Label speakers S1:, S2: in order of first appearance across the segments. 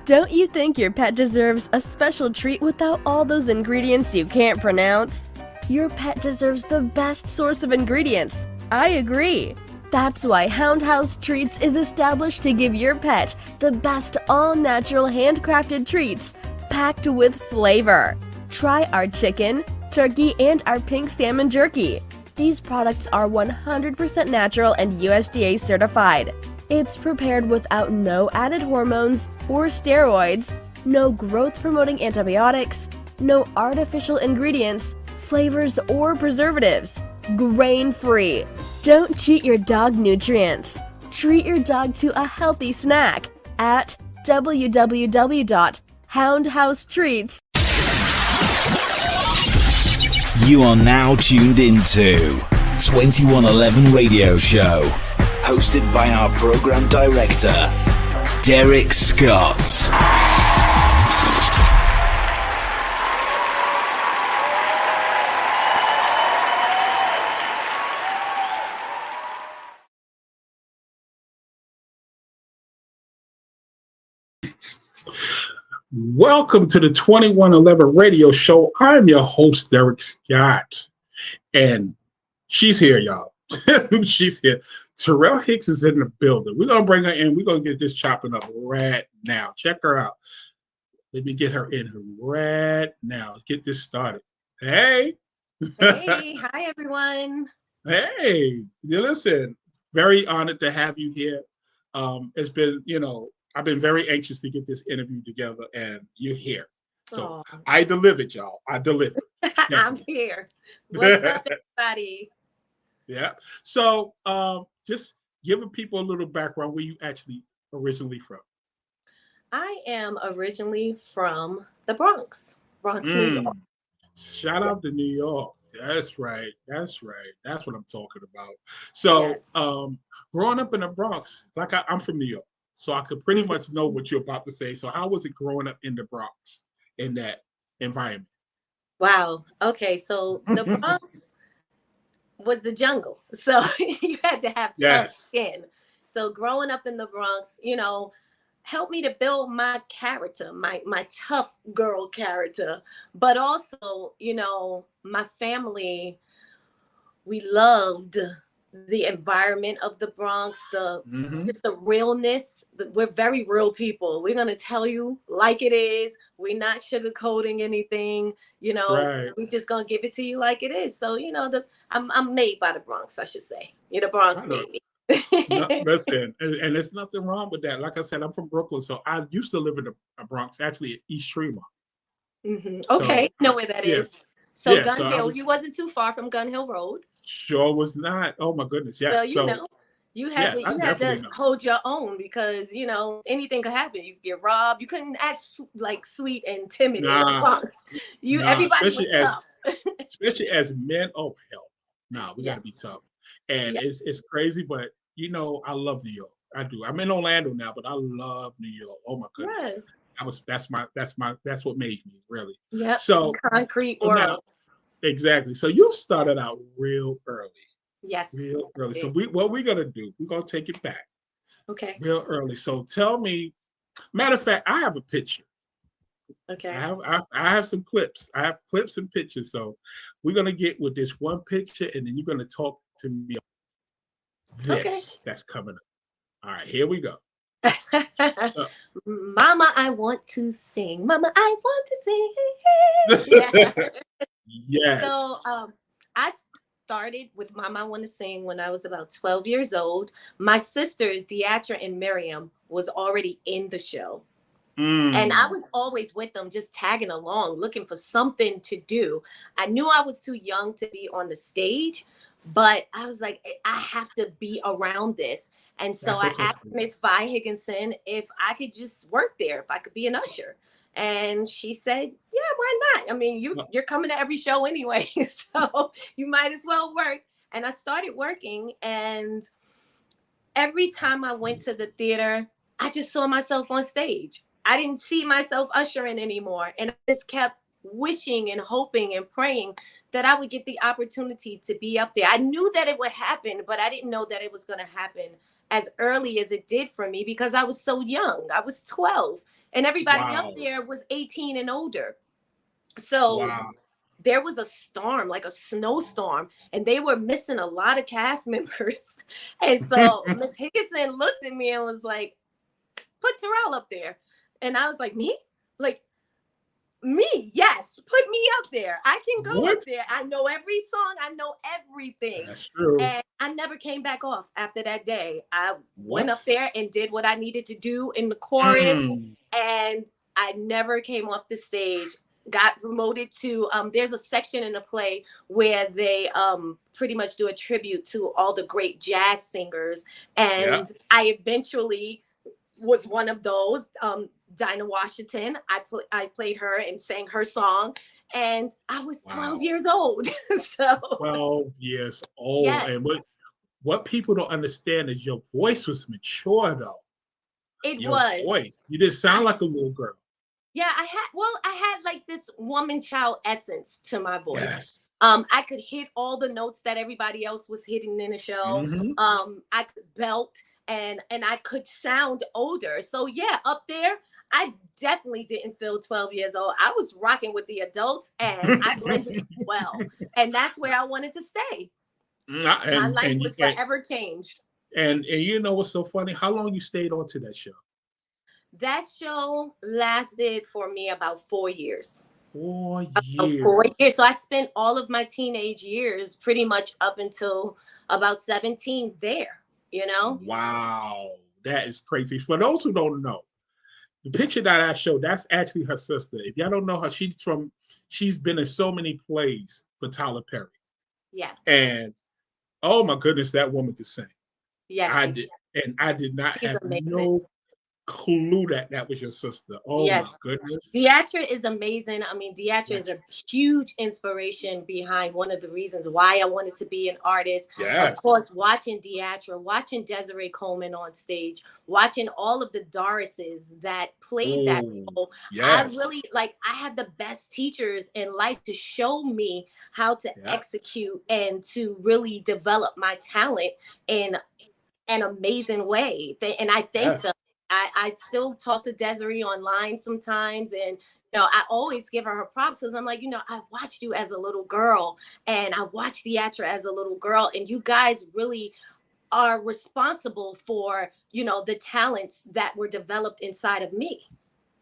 S1: Don't you think your pet deserves a special treat without all those ingredients you can't pronounce? Your pet deserves the best source of ingredients. I agree. That's why Hound House Treats is established to give your pet the best all-natural handcrafted treats packed with flavor. Try our chicken, turkey, and our pink salmon jerky. These products are 100% natural and USDA certified. It's prepared without no added hormones or steroids, no growth-promoting antibiotics, no artificial ingredients, flavors, or preservatives. Grain-free. Don't cheat your dog nutrients. Treat your dog to a healthy snack at www.houndhousetreats.
S2: You are now tuned into 2111 Radio Show, hosted by our program director, Derrick Scott.
S3: Welcome to the 2111 Radio Show. I'm your host, Derrick Scott, and she's here, y'all. She's here. Taral Hicks is in the building. We're going to bring her in. We're going to get this chopping up right now. Check her out. Let me get her in here right now. Let's get this started. Hey.
S4: Hey. Hi, everyone.
S3: Hey. Listen, very honored to have you here. It's been, I've been very anxious to get this interview together, and you're here. So I delivered, y'all. I delivered.
S4: I'm here. What's up, everybody?
S3: Yeah. So just giving people a little background where you actually originally from.
S4: I am originally from the Bronx, New York.
S3: Shout out to New York. That's right. That's right. That's what I'm talking about. So
S4: Yes.
S3: Growing up in the Bronx, like I'm from New York, so I could pretty much know what you're about to say. So how was it growing up in the Bronx in that environment?
S4: Wow. Okay. So the Bronx was the jungle. So you had to have tough skin. So growing up in the Bronx, helped me to build my character, my tough girl character. But also, my family, we loved the environment of the Bronx, just the realness. We're very real people. We're gonna tell you like it is. We're not sugarcoating anything.
S3: Right.
S4: We just gonna give it to you like it is. So I'm made by the Bronx, I should say. The Bronx made me.
S3: No, listen, and there's nothing wrong with that. Like I said, I'm from Brooklyn, so I used to live in the Bronx, actually at East Tremont.
S4: Okay,
S3: So,
S4: know where that is. So Gun Hill, you wasn't too far from Gun Hill Road.
S3: Sure was not. Oh my goodness, yes.
S4: So you had to hold your own because anything could happen. You could get robbed. You couldn't act like sweet and timid in the Bronx. Everybody was tough.
S3: Especially as men. Oh hell, no, we gotta be tough. And it's crazy, but I love New York. I do. I'm in Orlando now, but I love New York. Oh my goodness. Yes. That's what made me really.
S4: Yeah.
S3: So
S4: concrete world.
S3: Now, exactly. So you started out real early.
S4: Yes.
S3: Real early. So what we're gonna do, we're gonna take it back.
S4: Okay.
S3: Real early. So tell me, matter of fact, I have a picture.
S4: Okay.
S3: I have some clips. I have clips and pictures. So we're gonna get with this one picture, and then you're gonna talk to me about this that's coming up. All right, here we go. So,
S4: Mama, I want to sing. Mama, I want to sing. Yeah.
S3: Yes.
S4: So I started with Mama I Want to Sing when I was about 12 years old. My sisters, Deatra and Miriam, was already in the show. And I was always with them, just tagging along, looking for something to do. I knew I was too young to be on the stage, but I was like, I have to be around this. And so I asked Miss Vi Higginson if I could just work there, if I could be an usher. And she said, yeah, why not? I mean, you're coming to every show anyway, so you might as well work. And I started working. And every time I went to the theater, I just saw myself on stage. I didn't see myself ushering anymore. And I just kept wishing and hoping and praying that I would get the opportunity to be up there. I knew that it would happen, but I didn't know that it was going to happen as early as it did for me because I was so young. I was 12. and everybody
S3: Wow.
S4: up there was 18 and older. So
S3: Wow.
S4: there was a storm, like a snowstorm, and they were missing a lot of cast members. And so Miss Higginson looked at me and was like, put Taral up there. And I was like, me? Like, me? Yes, put me up there. I can go
S3: What?
S4: up there. I know every song. I know everything.
S3: That's true.
S4: And I never came back off after that day. I went
S3: What?
S4: up there and did what I needed to do in the chorus.
S3: Mm.
S4: And I never came off the stage. Got promoted to there's a section in the play where they pretty much do a tribute to all the great jazz singers, and I eventually was one of those. Dinah Washington, I played her and sang her song, and I was 12 years old. So
S3: 12 years old.
S4: Yes.
S3: And what people don't understand is your voice was mature though.
S4: Your
S3: was. Voice. You didn't sound like a little girl.
S4: Yeah, I had like this woman child essence to my voice.
S3: Yes.
S4: I could hit all the notes that everybody else was hitting in the show.
S3: Mm-hmm.
S4: I could belt and I could sound older. So yeah, up there, I definitely didn't feel 12 years old. I was rocking with the adults and I blended well. And that's where I wanted to stay. My life was forever changed.
S3: And you know what's so funny? How long you stayed on to that show?
S4: That show lasted for me about 4 years.
S3: 4 years.
S4: 4 years. So I spent all of my teenage years pretty much up until about 17 there, you know?
S3: Wow. That is crazy. For those who don't know, the picture that I showed, that's actually her sister. If y'all don't know her, she's been in so many plays for Tyler Perry.
S4: Yes.
S3: And oh my goodness, that woman could sing.
S4: Yes.
S3: I did not
S4: She's
S3: have
S4: amazing.
S3: no clue that was your sister. Oh
S4: yes.
S3: My goodness.
S4: Deatra is amazing. I mean, Deatra is a huge inspiration behind one of the reasons why I wanted to be an artist.
S3: Yes.
S4: Of course, watching Deatra, watching Desiree Coleman on stage, watching all of the Dorises that played that role.
S3: Yes.
S4: I had the best teachers in life to show me how to execute and to really develop my talent in an amazing way. And I thank them. I still talk to Desiree online sometimes, and I always give her props because I'm like, I watched you as a little girl, and I watched Deatra as a little girl, and you guys really are responsible for the talents that were developed inside of me.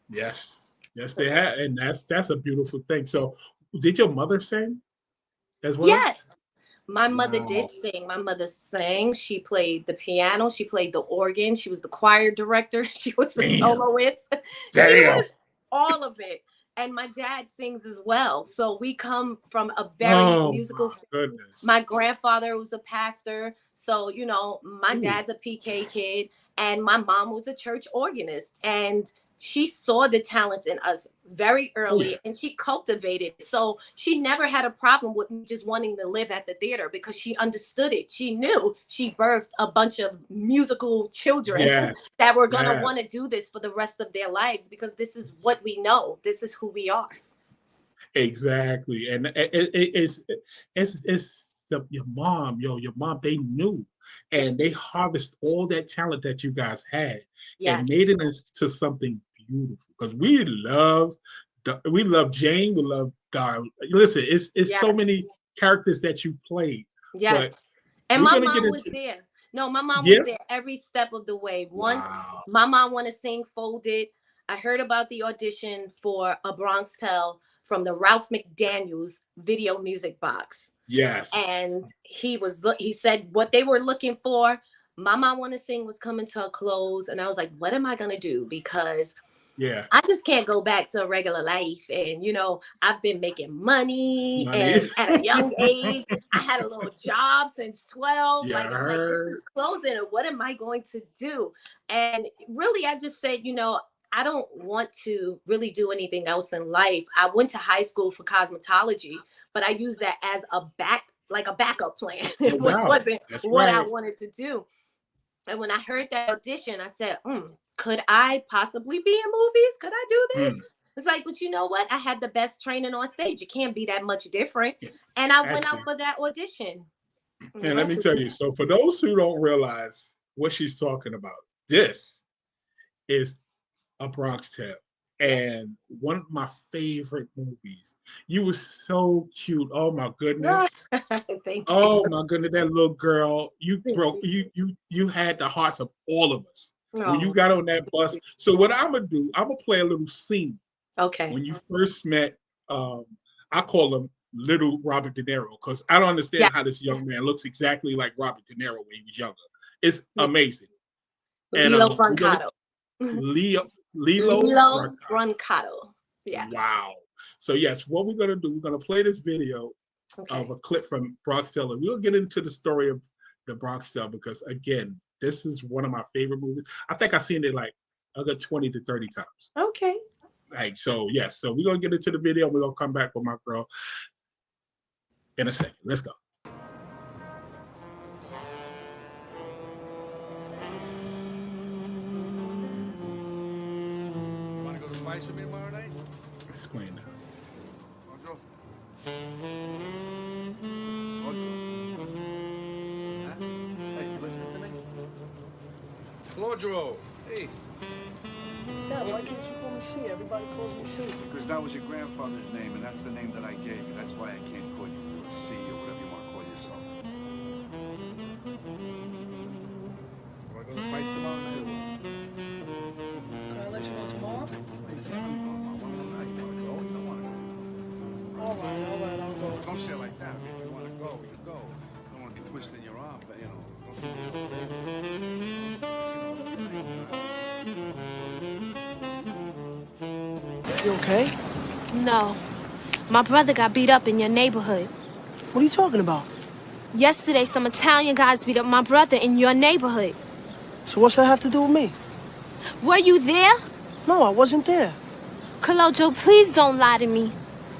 S3: Yes, they had, and that's a beautiful thing. So, did your mother sing as well?
S4: Yes. My mother did sing. My mother sang. She played the piano. She played the organ. She was the choir director. She was the soloist. She was all of it. And my dad sings as well. So we come from a very musical. My grandfather was a pastor. So, my dad's a PK kid. And my mom was a church organist. And she saw the talents in us very early and she cultivated. So she never had a problem with me just wanting to live at the theater because she understood it. She knew she birthed a bunch of musical children that were going to want to do this for the rest of their lives because this is what we know. This is who we are.
S3: Exactly. And it's your mom, they knew. And they harvest all that talent that you guys had and made it into something beautiful. Because we love Jane, we love Dar. Listen, it's so many characters that you played.
S4: Yes, and my mom was there. No, my mom was there every step of the way. Once my mom wanted to sing Folded, I heard about the audition for A Bronx Tale from the Ralph McDaniels video music box.
S3: Yes.
S4: And he said what they were looking for. My Mom Wanna Sing was coming to a close. And I was like, what am I going to do? Because I just can't go back to a regular life. And, I've been making money. And at a young age, I had a little job since 12. I'm like, this is closing. And what am I going to do? And really, I just said, I don't want to really do anything else in life. I went to high school for cosmetology, but I used that as a backup plan. It wasn't what I wanted to do. And when I heard that audition, I said, could I possibly be in movies? Could I do this? It's like, but you know what? I had the best training on stage. It can't be that much different. And I went out for that audition.
S3: And let me tell you, so for those who don't realize what she's talking about, this is A Bronx Tale. And one of my favorite movies. You were so cute. Oh my goodness.
S4: Thank
S3: Oh
S4: you.
S3: my goodness, that little girl. You
S4: Thank
S3: broke you had the hearts of all of us when you
S4: Oh,
S3: got on that bus. So what I'm gonna do, I'm gonna play a little scene
S4: okay.
S3: when you first met I call him little Robert Deniro because I don't understand
S4: Yeah.
S3: how this young man looks exactly like Robert Deniro when he was younger. It's amazing. And
S4: Lilo
S3: we're gonna
S4: Brancato.
S3: Lilo
S4: Lilo Brancato. Yes.
S3: Wow. So yes, what we're gonna do, we're gonna play this video
S4: Okay.
S3: of a clip from Bronx Tale, and we'll get into the story of the Bronx Tale because again, this is one of my favorite movies. I think I've seen it like a good 20 to 30 times.
S4: Okay.
S3: Like so, yes. So we're gonna get into the video. We're gonna come back with my girl in a second. Let's go.
S5: Want to go to fights with me tomorrow night?
S3: Explain that.
S5: Roger. Roger. Huh? Hey, you listening to me? Lodro. Hey.
S6: Dad, why can't you call me C? Everybody calls me C.
S5: Because that was your grandfather's name, and that's the name that I gave you. That's why I can't call you C or whatever you want to call yourself. Want to go to fights tomorrow night?
S6: Can I let you know tomorrow? All right, I'll go.
S5: Don't say it like that. If you want to go, you go. I don't want to be twisting your arm, but you know.
S6: You okay?
S7: No. My brother got beat up in your neighborhood.
S6: What are you talking about?
S7: Yesterday, some Italian guys beat up my brother in your neighborhood.
S6: So what's that have to do with me?
S7: Were you there?
S6: No, I wasn't there.
S7: Colojo, please don't lie to me.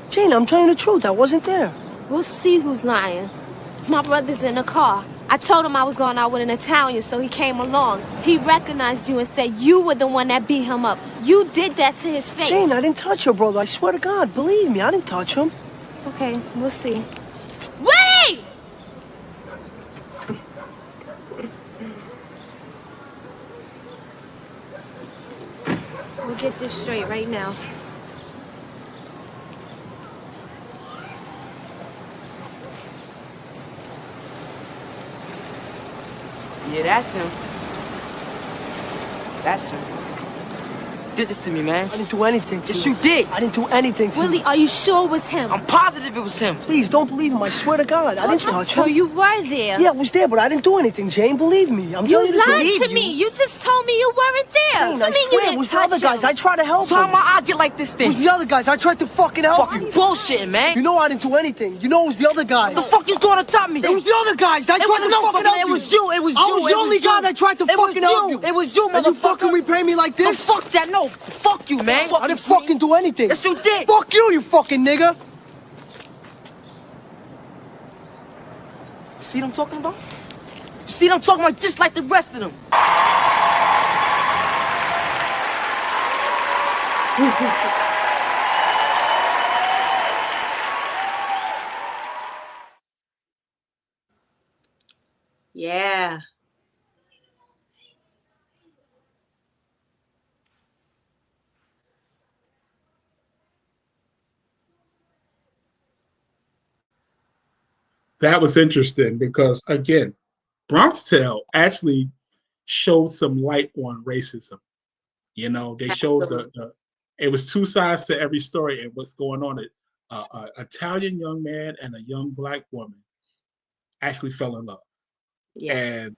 S6: Jane, I'm telling you the truth. I wasn't there.
S7: We'll see who's lying. My brother's in the car. I told him I was going out with an Italian, so he came along. He recognized you and said you were the one that beat him up. You did that to his face.
S6: Jane, I didn't touch your brother. I swear to God. Believe me, I didn't touch him.
S7: Okay, we'll see. Wait! We'll get this straight right now.
S8: Yeah, that's him. That's him. Did this to me, man.
S6: I didn't do anything to
S8: Yes,
S6: you.
S8: you did.
S6: I didn't do anything to
S7: Willie,
S6: you.
S7: are you sure it was him?
S8: I'm positive it was him.
S6: Please, don't believe him. I swear to God. I didn't touch
S7: So
S6: him.
S7: you were there.
S6: Yeah, I was there, but I didn't do anything, Jane. Believe me. I'm
S7: You
S6: telling you the
S7: lied
S6: truth.
S7: to me. You just told me you weren't there.
S6: Jane,
S7: So
S6: I
S7: mean you
S6: swear it
S7: didn't
S6: was the
S7: touch
S6: other guys.
S7: him.
S6: I tried to help
S8: So how
S6: him.
S8: am I get like this
S6: It
S8: thing?
S6: was the other guys. I tried to fucking help
S8: Fucking
S6: you.
S8: bullshitting, man.
S6: You know I didn't do anything. You know it was the other guys.
S8: What the fuck you doing to top me?
S6: It was the other guys. I
S8: It
S6: tried
S8: was
S6: to
S8: no
S6: fucking
S8: fucking.
S6: help
S8: It
S6: you.
S8: was you. It was you.
S6: I was the only guy that tried to fucking help you.
S8: It was you,
S6: And you
S8: motherfucker.
S6: fucking repay me like
S8: No,
S6: this?
S8: fuck that. No, fuck you, man.
S6: I didn't fucking do anything.
S8: Yes, you did.
S6: Fuck you, you fucking nigga.
S8: See what I'm talking about? You see what I'm talking about? Just like the rest of them.
S4: Yeah.
S3: That was interesting because again, Bronx Tale actually showed some light on racism. You know, they showed
S4: Absolutely.
S3: it was two sides to every story and what's going on. Italian young man and a young black woman actually fell in love.
S4: Yeah.
S3: And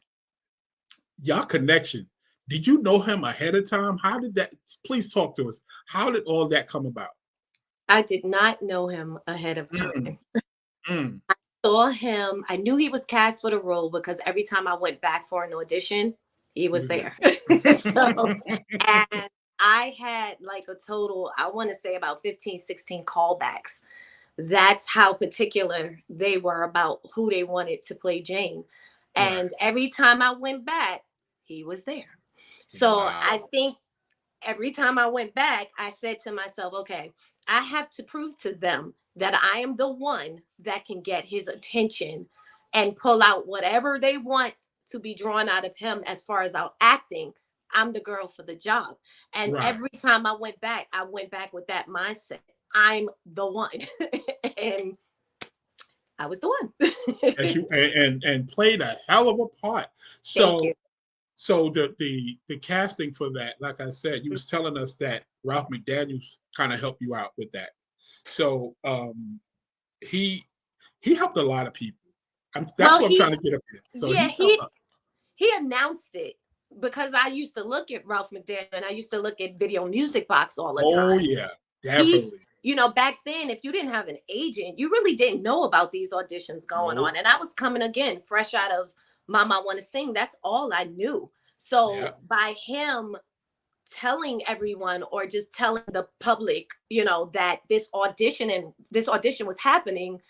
S3: y'all connection. Did you know him ahead of time? How did that? Please talk to us. How did all that come about?
S4: I did not know him ahead of time.
S3: Mm.
S4: Saw him. I knew he was cast for the role because every time I went back for an audition, he was there. So, and I had like a total, I want to say about 15, 16 callbacks. That's how particular they were about who they wanted to play Jane. And every time I went back, he was there. So
S3: Wow.
S4: I think every time I went back, I said to myself, okay, I have to prove to them that I am the one that can get his attention and pull out whatever they want to be drawn out of him as far as our acting I'm the girl for the job. And
S3: Right.
S4: every time I went back with that mindset. I'm the one. And I was the one.
S3: And played a hell of a part.
S4: Thank you.
S3: So the casting for that, like I said, you was telling us that Ralph McDaniels kind of helped you out with that. So he helped a lot of people. That's what I'm trying to get up here. So
S4: yeah, he announced it because I used to look at Ralph McDaniel and I used to look at Video Music Box all the time.
S3: Oh yeah, definitely.
S4: Back then, if you didn't have an agent, you really didn't know about these auditions going on. And I was coming again, fresh out of Mama I Want to Sing. That's all I knew. So by him telling everyone or just telling the public, that this audition was happening,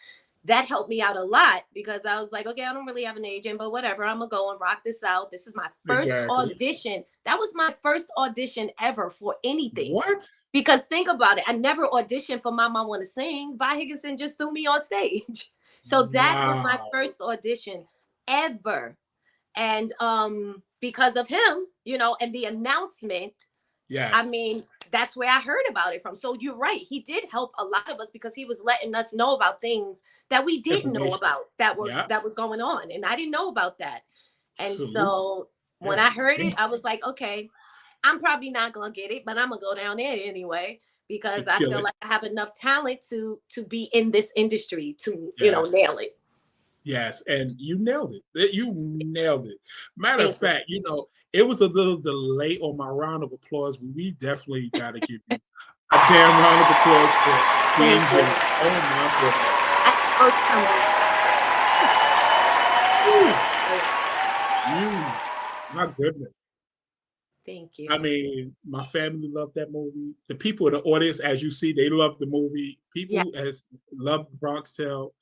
S4: that helped me out a lot because I was like, okay, I don't really have an agent, but whatever, I'm gonna go and rock this out. This is my first audition. That was my first audition ever for anything.
S3: What?
S4: Because think about it, I never auditioned for Mama I Want to Sing. Vi Higginson just threw me on stage. So that was my first audition ever. And because of him, and the announcement, I mean, that's where I heard about it from. So you're right. He did help a lot of us because he was letting us know about things that we didn't know about that was going on. And I didn't know about that. And so when I heard it, I was like, okay, I'm probably not going to get it, but I'm going to go down there anyway, because I feel like I have enough talent to be in this industry to, nail it.
S3: Yes, and you nailed it. You nailed it. Matter of fact, it was a little delay on my round of applause, but we definitely got to give you a damn round of applause for being here. Oh my goodness. My goodness.
S4: Thank you.
S3: I mean, my family loved that movie. The people in the audience, as you see, they love the movie. People has loved Bronx Tale.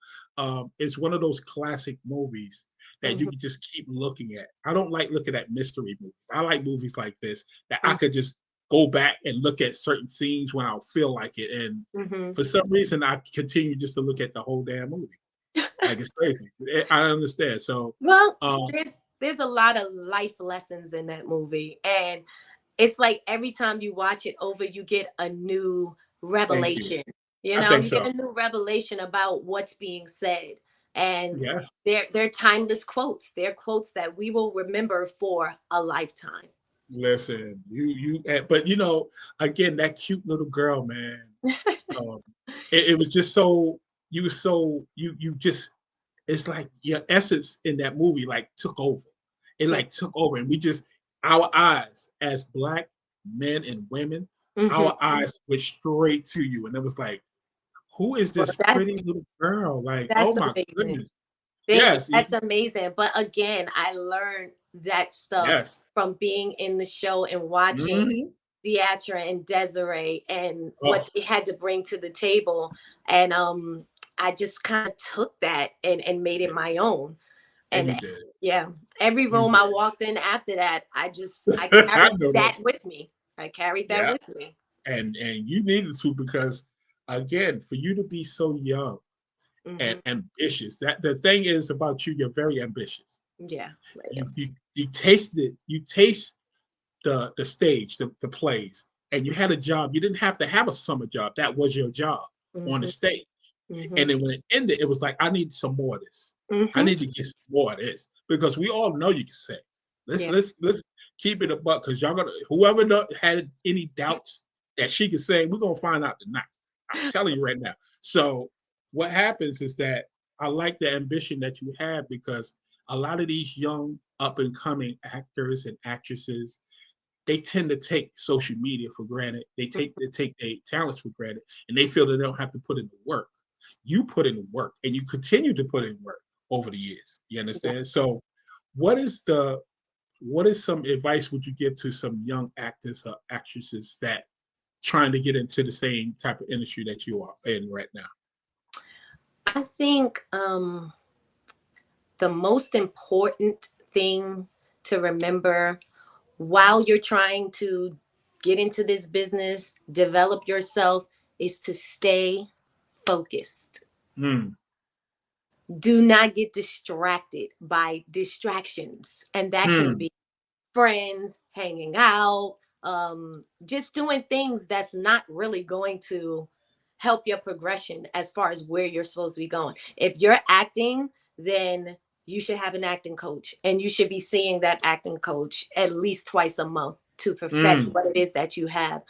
S3: It's one of those classic movies that you can just keep looking at. I don't like looking at mystery movies. I like movies like this that I could just go back and look at certain scenes when I feel like it. And for some reason, I continue just to look at the whole damn movie. Like, it's crazy. I understand. So,
S4: there's a lot of life lessons in that movie. And it's like every time you watch it over, you get a new revelation. You get a new revelation about what's being said. And they're timeless quotes. They're quotes that we will remember for a lifetime.
S3: Listen, but again, that cute little girl, man. It was just so you just, it's like your essence in that movie took over. It took over, and our eyes as Black men and women, our eyes went straight to you, and it was like, who is this pretty little girl? Like, oh my goodness.
S4: Yes, that's amazing. But again, I learned that stuff from being in the show and watching Deatra and Desiree and what they had to bring to the table. And I just kind of took that and made it my own. And every room I walked in after that, I carried that with me. I carried that with me.
S3: And you needed to, because again, for you to be so young and ambitious, that the thing is about you, you're very ambitious.
S4: Yeah.
S3: You taste the stage, the plays, and you had a job. You didn't have to have a summer job. That was your job on the stage. And then when it ended, it was like, I need some more of this. I need to get some more of this, because we all know you can sing. Let's keep it a buck, because y'all whoever had any doubts that she could sing, we're gonna find out tonight. I'm telling you right now. So what happens is that I like the ambition that you have, because a lot of these young up and coming actors and actresses, they tend to take social media for granted. They take their talents for granted, and they feel that they don't have to put in the work. You put in the work, and you continue to put in work over the years. You understand? So what is some advice would you give to some young actors or actresses that trying to get into the same type of industry that you are in right now?
S4: I think the most important thing to remember while you're trying to get into this business, develop yourself, is to stay focused. Do not get distracted by distractions. And that can be friends, hanging out, just doing things that's not really going to help your progression as far as where you're supposed to be going. If you're acting, then you should have an acting coach, and you should be seeing that acting coach at least twice a month to perfect what it is that you have.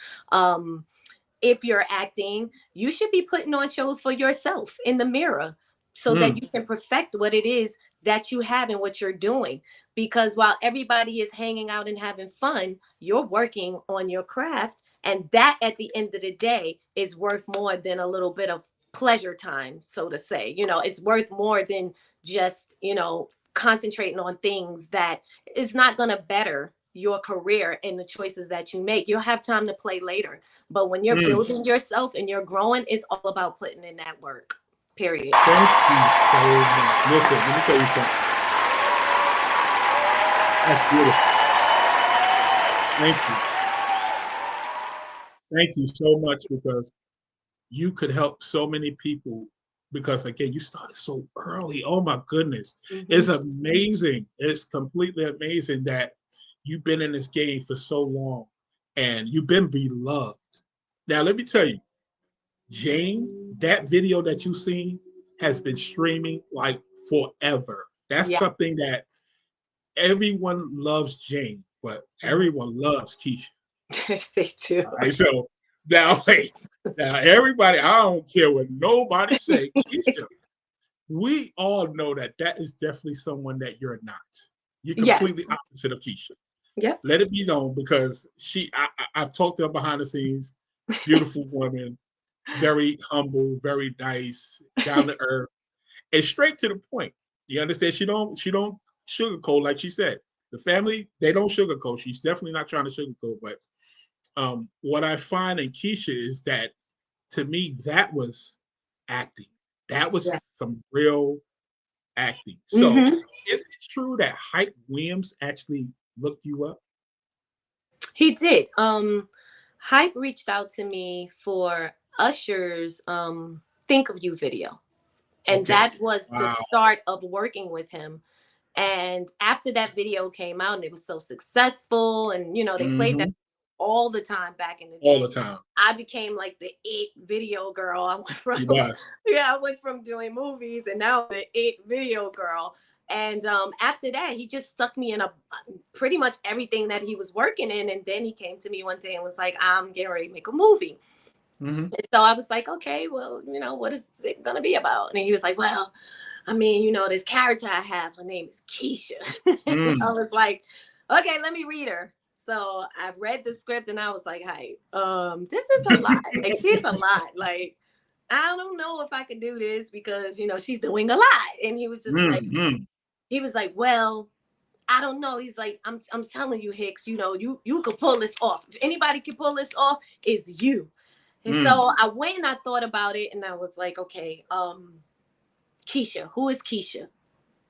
S4: If you're acting, you should be putting on shows for yourself in the mirror so that you can perfect what it is that you have and what you're doing. Because while everybody is hanging out and having fun, you're working on your craft. And that at the end of the day is worth more than a little bit of pleasure time, so to say. You know, it's worth more than just, you know, concentrating on things that is not going to better your career and the choices that you make. You'll have time to play later. But when you're building yourself and you're growing, it's all about putting in that work. Period.
S3: Thank you so much. Listen, let me tell you something. That's beautiful. Thank you. Thank you so much, because you could help so many people, because again, you started so early. Oh my goodness. It's amazing. It's completely amazing that you've been in this game for so long and you've been beloved. Now, let me tell you, Jane, that video that you've seen has been streaming like forever. That's something that everyone loves Jane, but everyone loves Keisha.
S4: They do.
S3: All right, so now, wait. Now, everybody, I don't care what nobody say, Keisha, we all know that that is definitely someone that you're not. You're completely opposite of Keisha.
S4: Yep.
S3: Let it be known, because I've talked to her behind the scenes. Beautiful woman, very humble, very nice, down to earth, and straight to the point. You understand? She don't sugarcoat, like she said. The family, they don't sugarcoat. She's definitely not trying to sugarcoat. But what I find in Keisha is that, to me, that was acting. That was some real acting. So is it true that Hype Williams actually looked you up?
S4: He did. Hype reached out to me for Usher's Think of You video. And that was the start of working with him. And after that video came out and it was so successful, and you know, they played that all the time back in the day.
S3: All the time.
S4: I became like the it video girl. I went from I went from doing movies, and now the it video girl. And after that, he just stuck me in pretty much everything that he was working in. And then he came to me one day and was like, I'm getting ready to make a movie. And so I was like, okay, well, you know, what is it going to be about? And he was like, well, I mean, you know, this character I have, her name is Keisha. I was like, okay, let me read her. So I read the script and I was like, hey, this is a lot. Like, she's a lot. Like, I don't know if I could do this because, you know, she's doing a lot. And he was just like, he was like, well, I don't know. He's like, I'm telling you, Hicks, you know, you could pull this off. If anybody can pull this off, it's you. And so I went and I thought about it, and I was like, okay, Keisha, who is Keisha?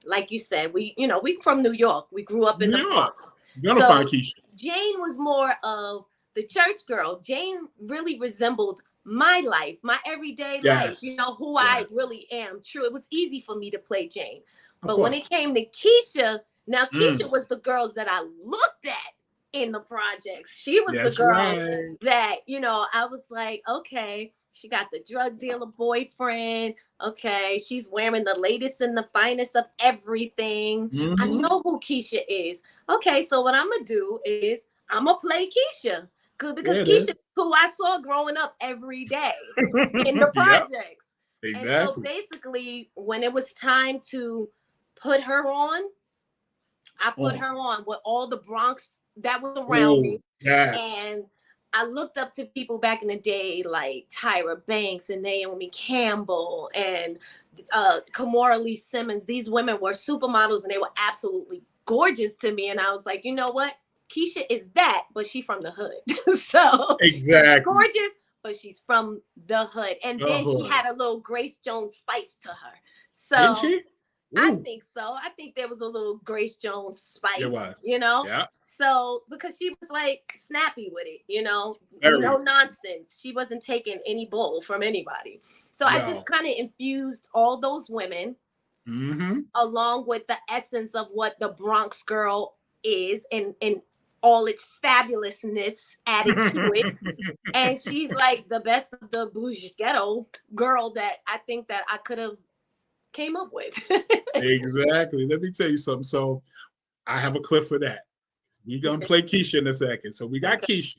S4: Like you said, we from New York. We grew up in the Bronx.
S3: You're gonna find Keisha.
S4: Jane was more of the church girl. Jane really resembled my life, my everyday life, you know, who I really am. True. It was easy for me to play Jane. But when it came to Keisha, now Keisha was the girls that I looked at in the projects. She was the girl that, you know, I was like, okay, she got the drug dealer boyfriend. Okay, she's wearing the latest and the finest of everything. I know who Keisha is. Okay, so what I'm going to do is I'm going to play Keisha. Because Keisha is who I saw growing up every day in the projects.
S3: Exactly.
S4: And so basically, when it was time to put her on, I put her on with all the Bronx that was around me. And I looked up to people back in the day like Tyra Banks and Naomi Campbell and Kimora Lee Simmons. These women were supermodels and they were absolutely gorgeous to me. And I was like, you know what? Keisha is that, but she's from the hood. So gorgeous, but she's from the hood. And then she had a little Grace Jones spice to her. So
S3: didn't she?
S4: I think so. I think there was a little Grace Jones spice, you know? Yeah. So, because she was like snappy with it, you know? No nonsense. She wasn't taking any bull from anybody. So I just kind of infused all those women along with the essence of what the Bronx girl is and all its fabulousness added to it. And she's like the best of the bougie ghetto girl that I think that I could have came up with.
S3: Exactly. Let me tell you something. So I have a clip for that. We're going to play Keisha in a second. So we got Keisha.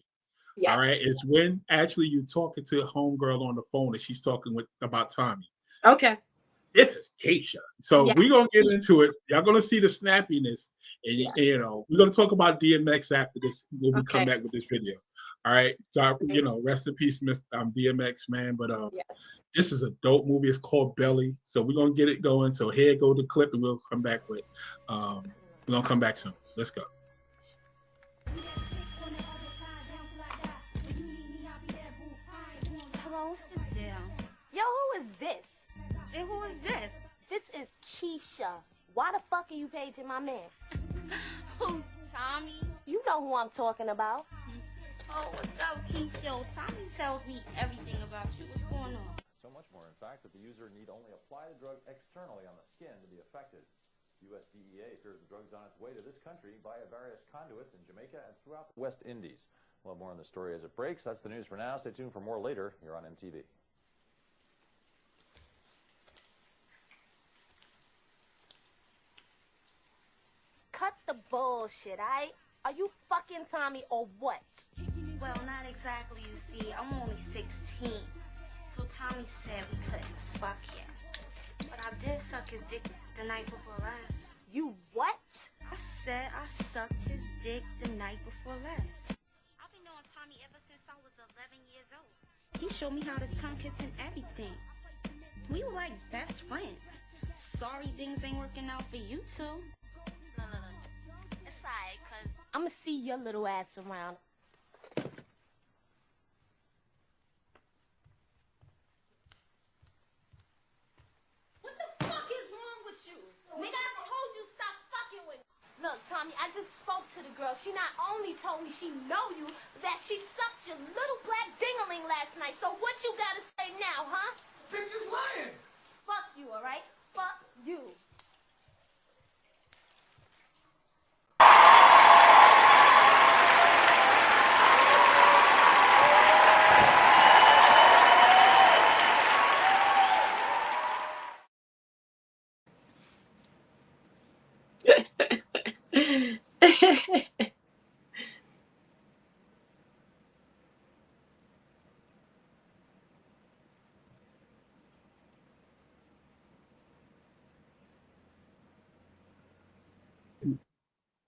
S4: Yes.
S3: All right. It's when actually you're talking to a homegirl on the phone and she's talking about Tommy.
S4: Okay.
S3: This is Keisha. So we're going to get into it. Y'all going to see the snappiness. And, you know, we're going to talk about DMX after this when we come back with this video. All right. God, you know, rest in peace, Mr. DMX, man. But this is a dope movie. It's called Belly. So we're going to get it going. So here go the clip and we'll come back with we're going to come back soon. Let's go.
S7: Hello, what's the deal? Yo, who is this? And who is this? This is Keisha. Why the fuck are you paging my man?
S9: Who, Tommy?
S7: You know who I'm talking about.
S9: Oh, what's up, Keisha? Yo, Tommy tells me everything about you. What's going on?
S10: So much more, in fact, that the user need only apply the drug externally on the skin to be affected. USDEA fears the drug's on its way to this country via various conduits in Jamaica and throughout the West Indies. We'll have more on the story as it breaks. That's the news for now. Stay tuned for more later here on MTV.
S7: Cut the bullshit, alright? Are you fucking Tommy or what?
S9: Well, not exactly, you see. I'm only 16. So Tommy said we couldn't fuck yet. But I did suck his dick the night before last.
S7: You what?
S9: I said I sucked his dick the night before last. I've been knowing Tommy ever since I was 11 years old. He showed me how to tongue kiss and everything. We were like best friends. Sorry things ain't working out for you two.
S7: Look. It's alright, cause I'ma see your little ass around. What the fuck is wrong with you? Nigga, I told you stop fucking with me. Look, Tommy, I just spoke to the girl. She not only told me she know you, but that she sucked your little black dingaling last night. So what you gotta say now, huh?
S6: Bitch is lying.
S7: Fuck you, alright? Fuck you.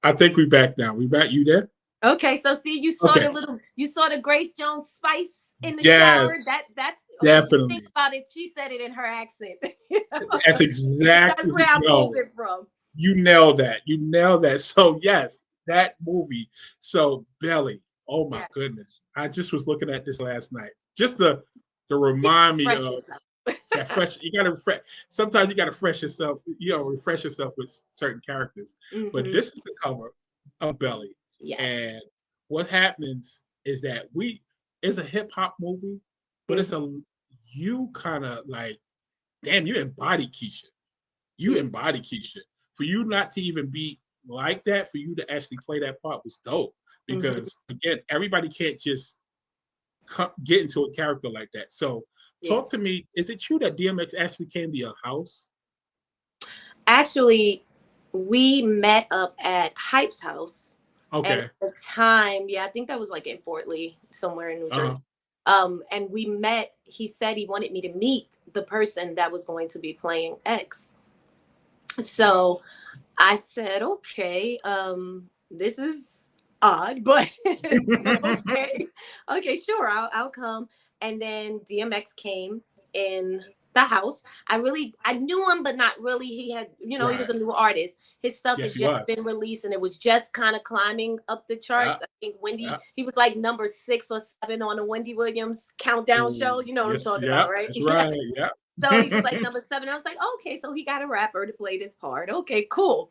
S3: I think we back now. We back. You there?
S4: Okay, so see, you saw you saw the Grace Jones spice in the shower. That's
S3: definitely.
S4: Think about it. She said it in her accent.
S3: That's exactly
S4: that's where I pulled it from.
S3: You nailed that. You nailed that. So yes, that movie. So Belly. Oh my goodness. I just was looking at this last night. Just to remind me of that fresh. You gotta refresh. Sometimes you gotta refresh yourself, refresh yourself with certain characters. But this is the cover of Belly.
S4: Yes.
S3: And what happens is that it's a hip hop movie, but it's you kind of like, damn, you embody Keisha. You embody Keisha. For you not to even be like that, for you to actually play that part was dope. Because again, everybody can't just get into a character like that. So talk to me. Is it true that DMX actually came to your house?
S4: Actually, we met up at Hype's house.
S3: Okay.
S4: At the time, I think that was like in Fort Lee, somewhere in New Jersey. And we met. He said he wanted me to meet the person that was going to be playing X. So I said, okay, this is odd, but okay, sure, I'll come. And then DMX came in the house. I knew him, but not really. He had, he was a new artist. His stuff had just been released and it was just kind of climbing up the charts. I think he was like number 6 or 7 on the Wendy Williams countdown show. You know what I'm talking about, right?
S3: That's right. Yeah.
S4: So he was like number 7. I was like, okay, so he got a rapper to play this part. Okay, cool.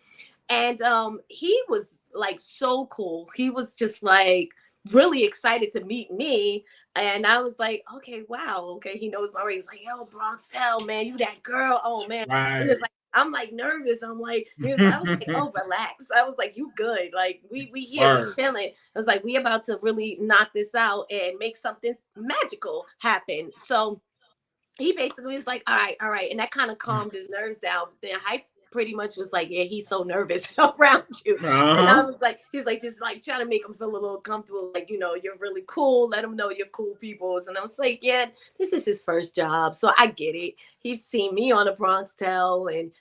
S4: And he was like so cool. He was just like really excited to meet me. And I was like, okay, wow. Okay, he knows my race. He's like, yo, Bronx Tale, man, you that girl. Oh, man.
S3: Right.
S4: He was like, I'm like nervous. I'm like, I was like, oh, relax. I was like, you good. Like we here, we chilling. I was like, we about to really knock this out and make something magical happen. So he basically was like, all right. And that kind of calmed his nerves down. Then Hype pretty much was like, yeah, he's so nervous around you. And I was like, he's like, just like trying to make him feel a little comfortable. Like, you're really cool. Let him know you're cool peoples. And I was like, yeah, this is his first job. So I get it. He's seen me on the Bronx Tale. And,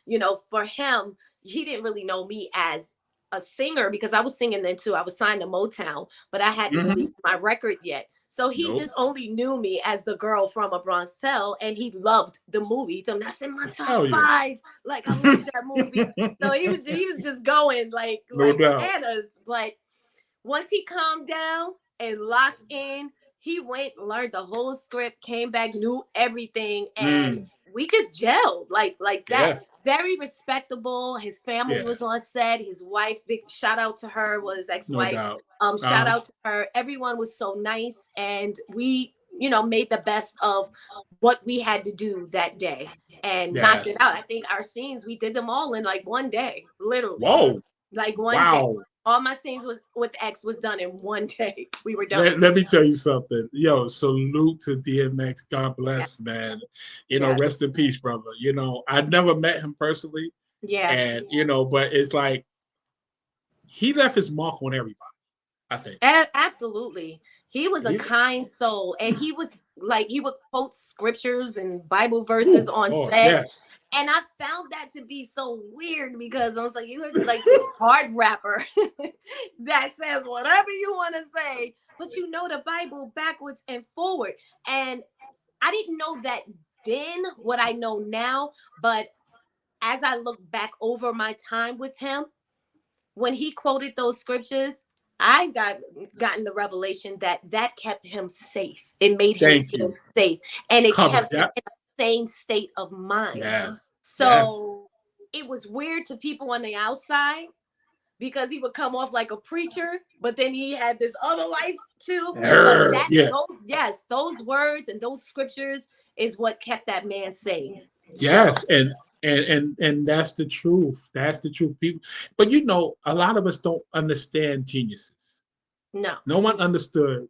S4: for him, he didn't really know me as a singer because I was singing then too. I was signed to Motown, but I hadn't released my record yet. So he just only knew me as the girl from A Bronx Tale, and he loved the movie. He told me that's in my top 5. Like, I love that movie. So he was just going like bananas. But once he calmed down and locked in, he went, learned the whole script, came back, knew everything, and we just gelled like that. Yeah. Very respectable. His family was on set. His wife, big shout out to her, was his ex-wife. Shout out to her. Everyone was so nice, and we, made the best of what we had to do that day and knock it out. I think our scenes, we did them all in like one day, literally.
S3: Whoa!
S4: Like one day. All my scenes with X was done in one day. We were done.
S3: Let me tell you something. Yo, salute to DMX. God bless, man. Rest in peace, brother. I never met him personally.
S4: Yeah.
S3: And, but it's like he left his mark on everybody, I think.
S4: Absolutely. He was a kind soul. And he was like, he would quote scriptures and Bible verses on set.
S3: Yes.
S4: And I found that to be so weird because I was like, you are like this hard rapper that says whatever you want to say, but you know the Bible backwards and forward. And I didn't know that then, what I know now, but as I look back over my time with him, when he quoted those scriptures, I gotten the revelation that kept him safe. It made him feel safe. And it kept him in a same state of mind.
S3: Yes.
S4: So it was weird to people on the outside because he would come off like a preacher, but then he had this other life too. Those words and those scriptures is what kept that man sane.
S3: Yes, and that's the truth. That's the truth. People, but a lot of us don't understand geniuses. No one understood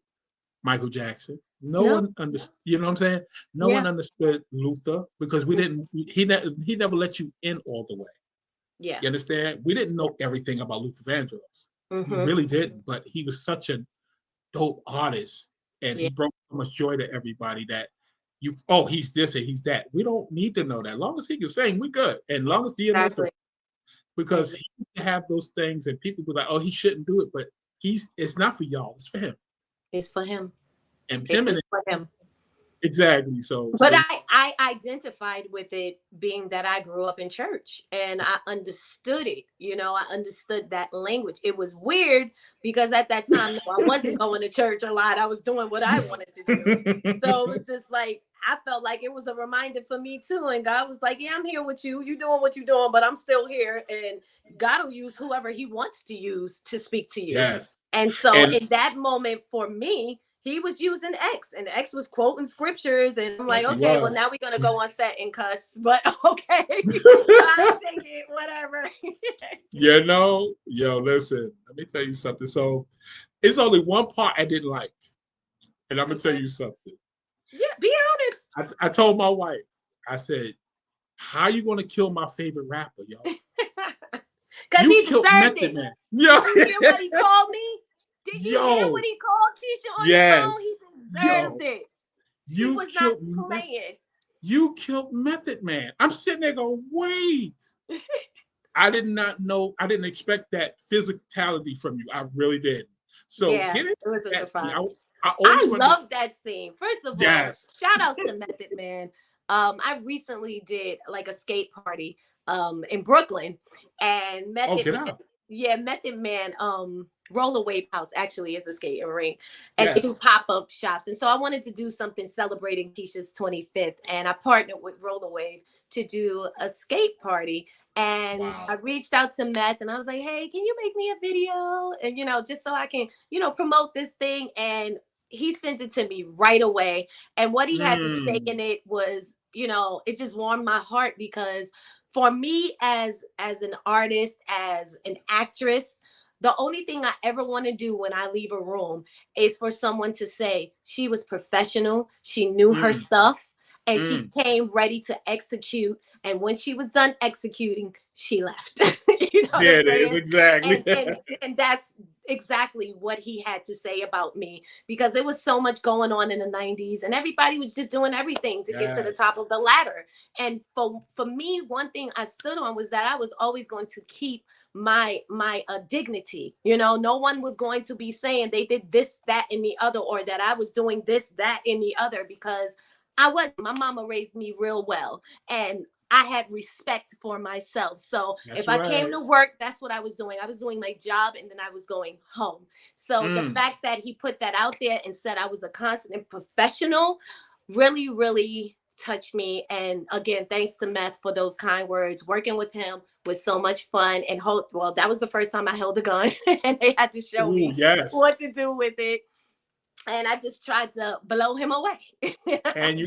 S3: Michael Jackson. No one understood, you know what I'm saying? No one understood Luther because he never let you in all the way.
S4: Yeah.
S3: You understand? We didn't know everything about Luther Vandross. We really didn't, but he was such a dope artist and he brought so much joy to everybody that he's this and he's that. We don't need to know that. As long as he can sing, we good. And as long as he because he can have those things and people be like, oh, he shouldn't do it, but it's not for y'all, it's for him.
S4: It's for him.
S3: And
S4: for him.
S3: Exactly. So,
S4: but I identified with it being that I grew up in church and I understood it. I understood that language. It was weird because at that time I wasn't going to church a lot. I was doing what I wanted to do. So it was just like I felt like it was a reminder for me too. And God was like, "Yeah, I'm here with you. You doing what you're doing, but I'm still here." And God will use whoever He wants to use to speak to you.
S3: Yes.
S4: And so in that moment for me, he was using X and X was quoting scriptures. And I'm like, okay, well, now we're going to go on set and cuss, but okay, I'll take it, whatever.
S3: Listen, let me tell you something. So it's only one part I didn't like. And I'm going to tell you something.
S4: Yeah, be honest.
S3: I told my wife, I said, how are you going to kill my favorite rapper, yo?
S4: Because he deserved it.
S3: Man.
S4: Yeah. Did you hear what he called me? Did you hear what he called Keisha on the phone? He deserved it. He was not playing.
S3: You killed Method Man. I'm sitting there going, wait. I did not know. I didn't expect that physicality from you. I really did. So
S4: it was a surprise. I love that scene. First of all, shout outs to Method Man. I recently did like a skate party in Brooklyn, and Method Man Roller Wave House actually is a skating rink, and they do pop-up shops. And so I wanted to do something celebrating Keisha's 25th, and I partnered with Roller Wave to do a skate party. And I reached out to Meth and I was like, hey, can you make me a video? And, just so I can, promote this thing. And he sent it to me right away. And what he had to say in it was, it just warmed my heart because for me as an artist, as an actress, the only thing I ever want to do when I leave a room is for someone to say she was professional, she knew her stuff, and she came ready to execute. And when she was done executing, she left. You know what I'm saying?
S3: Exactly.
S4: And that's exactly what he had to say about me, because there was so much going on in the 90s and everybody was just doing everything to get to the top of the ladder. And for me, one thing I stood on was that I was always going to keep my dignity. You know, no one was going to be saying they did this, that, and the other, or that I was doing this, that, and the other, because my mama raised me real well, and I had respect for myself. So if I came to work, that's what I was doing. I was doing my job, and then I was going home. So the fact that he put that out there and said I was a constant professional really, really touched me. And again, thanks to Meth for those kind words. Working with him was so much fun. And well, that was the first time I held a gun and they had to show me what to do with it. And I just tried to blow him away.
S3: And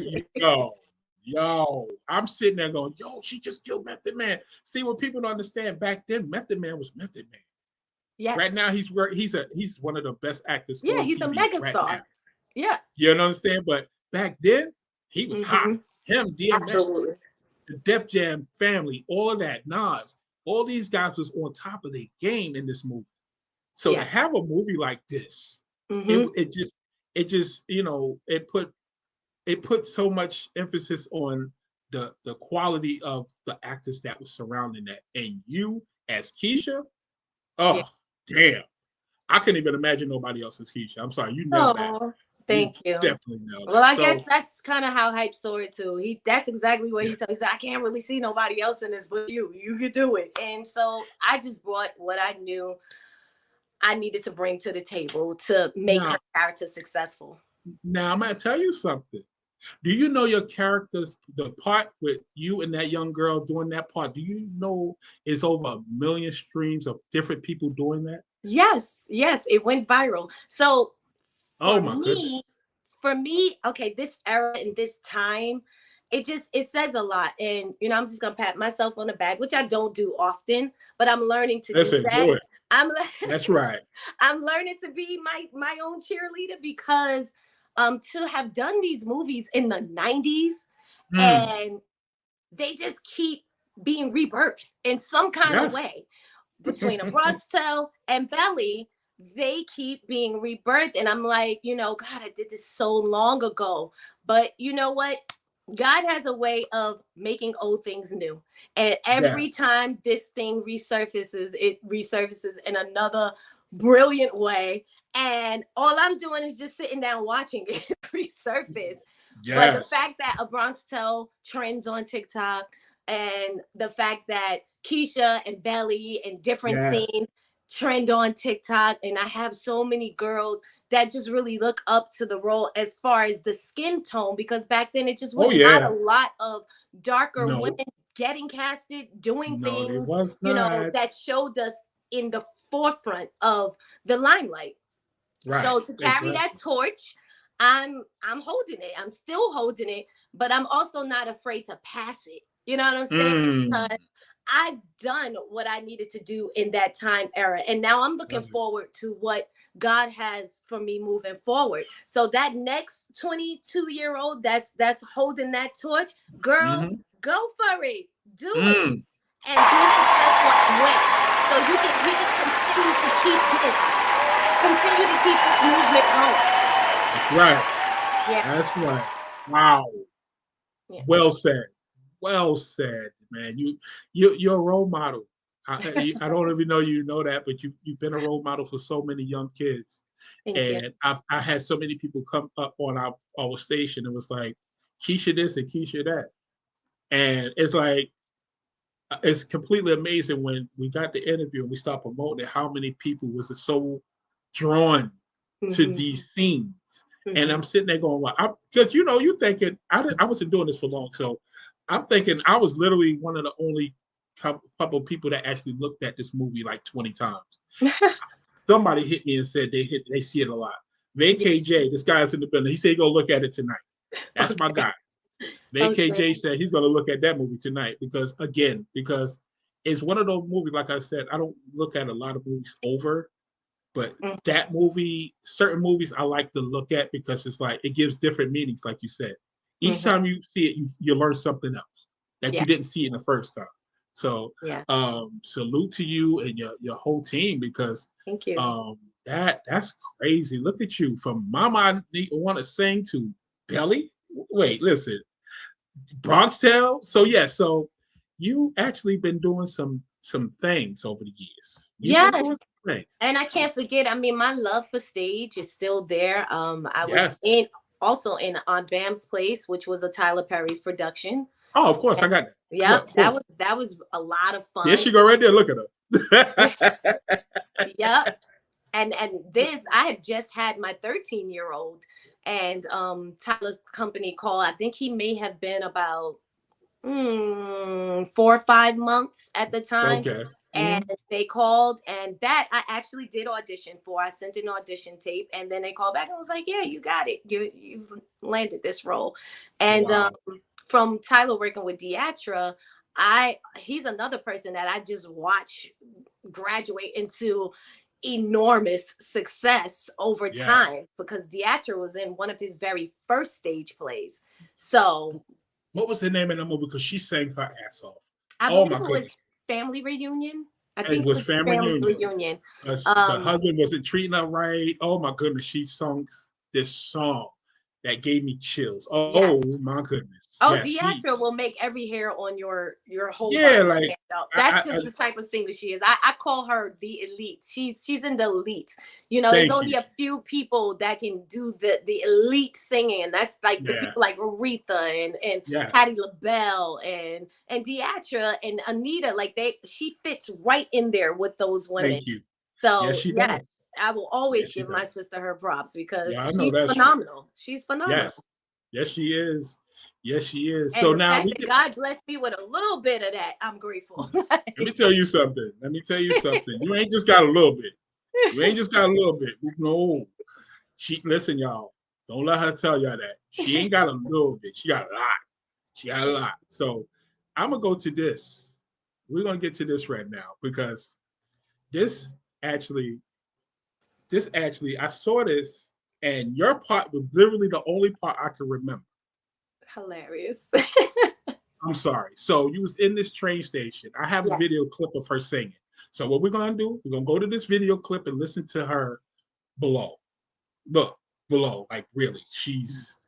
S3: yo, I'm sitting there going, yo, she just killed Method Man. See, what people don't understand, back then, Method Man was Method Man.
S4: Yes.
S3: Right now, he's one of the best actors.
S4: Yeah, he's a megastar. Right, yes.
S3: You know what I'm saying? But back then, he was hot. Him, DMX,
S4: absolutely.
S3: The Def Jam family, all of that, Nas, all these guys was on top of their game in this movie. So to have a movie like this, it just, you know, it put so much emphasis on the quality of the actors that was surrounding that. And you as Keisha, damn. I couldn't even imagine nobody else as Keisha. I'm sorry, you know that.
S4: Thank you.
S3: Definitely know that.
S4: Well, I guess that's kind of how Hype saw it too. That's exactly what he told me. He said, I can't really see nobody else in this but you. You could do it. And so I just brought what I knew I needed to bring to the table to make her character successful.
S3: Now I'm gonna tell you something. Do you know your characters, the part with you and that young girl doing that part, do you know is over 1 million streams of different people doing that?
S4: Yes, it went viral. So
S3: goodness.
S4: For me, okay, this era and this time, it says a lot. And you know, I'm just gonna pat myself on the back, which I don't do often, but I'm learning to do that.
S3: Do it. That's right.
S4: I'm learning to be my own cheerleader, because to have done these movies in the 90s and they just keep being rebirthed in some kind of way. Between a Bronx Tale and Belly, they keep being rebirthed. And I'm like, you know, God, I did this so long ago. But you know what? God has a way of making old things new. And every time this thing resurfaces, it resurfaces in another brilliant way. And all I'm doing is just sitting down watching it resurface. But the fact that a Bronx Tale trends on TikTok, and the fact that Keisha and Belly and different scenes trend on TikTok, and I have so many girls that just really look up to the role as far as the skin tone, because back then it just was not a lot of darker women getting casted, doing things, you know, that showed us in the forefront of the limelight. Right. So to carry that torch, I'm holding it. I'm still holding it, but I'm also not afraid to pass it. You know what I'm saying? Because I've done what I needed to do in that time era. And now I'm looking forward to what God has for me moving forward. So that next 22-year-old that's holding that torch, girl, go for it. Do it. And do it the way. So we can continue to keep this movement going.
S3: That's right. Yeah. That's right. Wow. Yeah. Well said. Well said, man. You're a role model. I don't even know you know that, but you've been a role model for so many young kids.
S4: Thank you.
S3: I had so many people come up on our station and was like, Keisha this and Keisha that. And it's like, it's completely amazing when we got the interview and we started promoting it, how many people was so drawn to these scenes. And I'm sitting there going, well, because you know, you thinking, I wasn't doing this for long, so I'm thinking I was literally one of the only couple of people that actually looked at this movie like 20 times. Somebody hit me and said they see it a lot. KJ, this guy's in the building. He said, go look at it tonight. That's my guy. KJ said he's going to look at that movie tonight because it's one of those movies, like I said, I don't look at a lot of movies over, but that movie, certain movies I like to look at because it's like, it gives different meanings, like you said. Each time you see it, you learn something else that you didn't see in the first time. So salute to you and your whole team because
S4: thank you.
S3: That's crazy. Look at you from Mama I Want to Sing to Belly. Wait, listen, Bronx Tale. So so you actually been doing some things over the years.
S4: Yes, and I can't forget. I mean, my love for stage is still there. I was also in On Bam's Place, which was a Tyler Perry's production.
S3: Oh, of course, I got that.
S4: Yep, that was a lot of fun.
S3: There she go right there. Look at her.
S4: Yep. And this, I had just had my 13-year-old, and Tyler's company called. I think he may have been about 4 or 5 months at the time.
S3: Okay.
S4: And they called, and that I actually did audition for. I sent an audition tape, and then they called back and was like, "Yeah, you got it. You've landed this role." And from Tyler working with Deatra, he's another person that I just watch graduate into enormous success over time because Deatra was in one of his very first stage plays. So
S3: what was the name of the movie? Because she sang her ass off.
S4: I believe it was Family Reunion. I think
S3: it was Family
S4: Reunion.
S3: The husband wasn't treating her right. Oh my goodness, she sung this song that gave me chills. Oh my goodness.
S4: Oh, Deatra will make every hair on your whole body
S3: like
S4: stand up. That's just the type of singer she is. I call her the elite. She's in the elite. You know, there's only a few people that can do the elite singing, and that's like the people like Aretha and Patti LaBelle and Deatra and Anita. Like she fits right in there with those women.
S3: Thank you.
S4: So yes. I will always give my sister her props because she's phenomenal. She's phenomenal.
S3: Yes, she is. Yes, she is.
S4: And so now God blessed me with a little bit of that. I'm grateful.
S3: Let me tell you something. You ain't just got a little bit. No. Listen, y'all. Don't let her tell y'all that. She ain't got a little bit. She got a lot. So I'm gonna go to this. We're gonna get to this right now because this actually, I saw this, and your part was literally the only part I can remember.
S4: Hilarious.
S3: I'm sorry. So you was in this train station. I have a video clip of her singing. So what we're gonna do, we're gonna go to this video clip and listen to her below. Look, below, like really, she's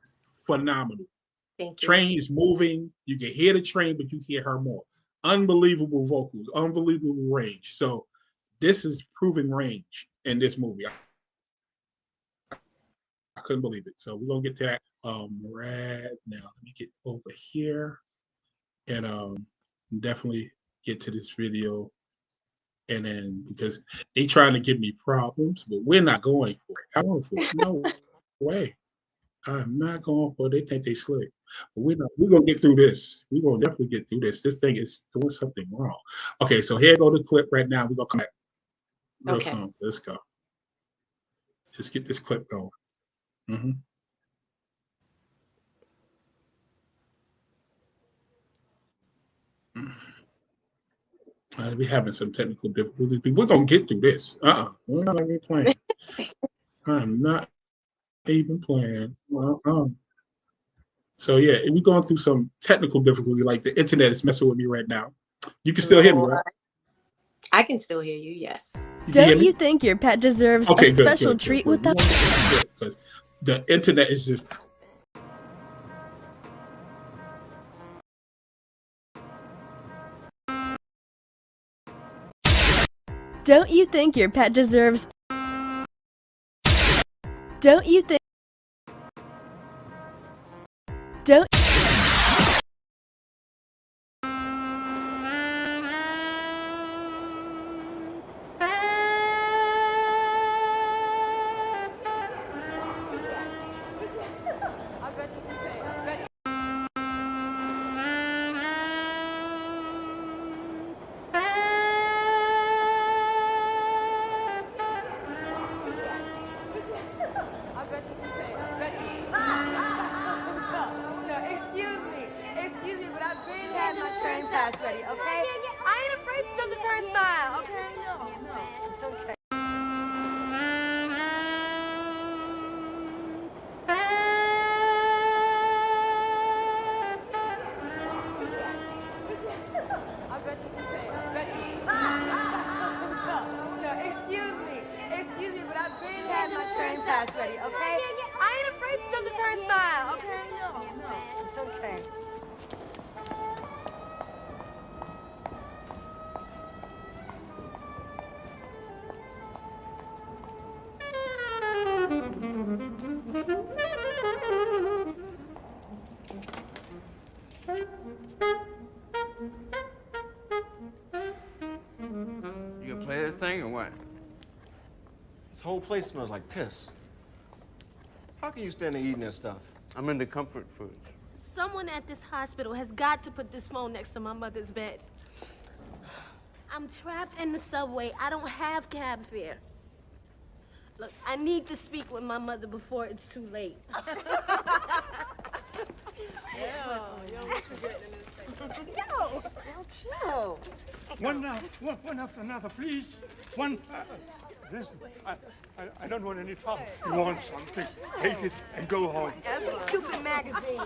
S3: phenomenal.
S4: Thank you.
S3: Train is moving. You can hear the train, but you hear her more. Unbelievable vocals, unbelievable range. So this is proving range in this movie. I couldn't believe it. So we're gonna get to that right now. Let me get over here and definitely get to this video. And then because they trying to give me problems, but we're not going for it. I'm going for it. No way. I'm not going for it. They think they slick. But we're gonna get through this. We're gonna definitely get through this. This thing is doing something wrong. Okay, so here go the clip right now. We're gonna come back. Real soon. Let's go. Let's get this clip going. We're having some technical difficulties. We're gonna get through this. We're not even playing. I'm not even playing. So yeah, we're going through some technical difficulty. Like the internet is messing with me right now. You can still hear me, right?
S4: I can still hear you. Yes.
S1: Don't you think your pet deserves a special treat with that?
S3: Because the internet is just.
S1: Don't you think your pet deserves? Don't you think? Don't.
S11: had my train pass ready, okay? I ain't afraid to jump the turnstile, okay? No, it's okay. Excuse me, but I've been had my train pass ready, okay? I ain't afraid to jump the turnstile, okay? No, it's okay.
S12: You gonna play that thing or what?
S13: This whole place smells like piss. How can you stand there eating that stuff?
S12: I'm into comfort foods.
S11: Someone at this hospital has got to put this phone next to my mother's bed. I'm trapped in the subway. I don't have cab fare. Look, I need to speak with my mother before it's too late. What you getting in this thing? Chill.
S14: One after another, please. Listen, I don't want any trouble. You want something, take it and go home.
S11: Stupid magazine.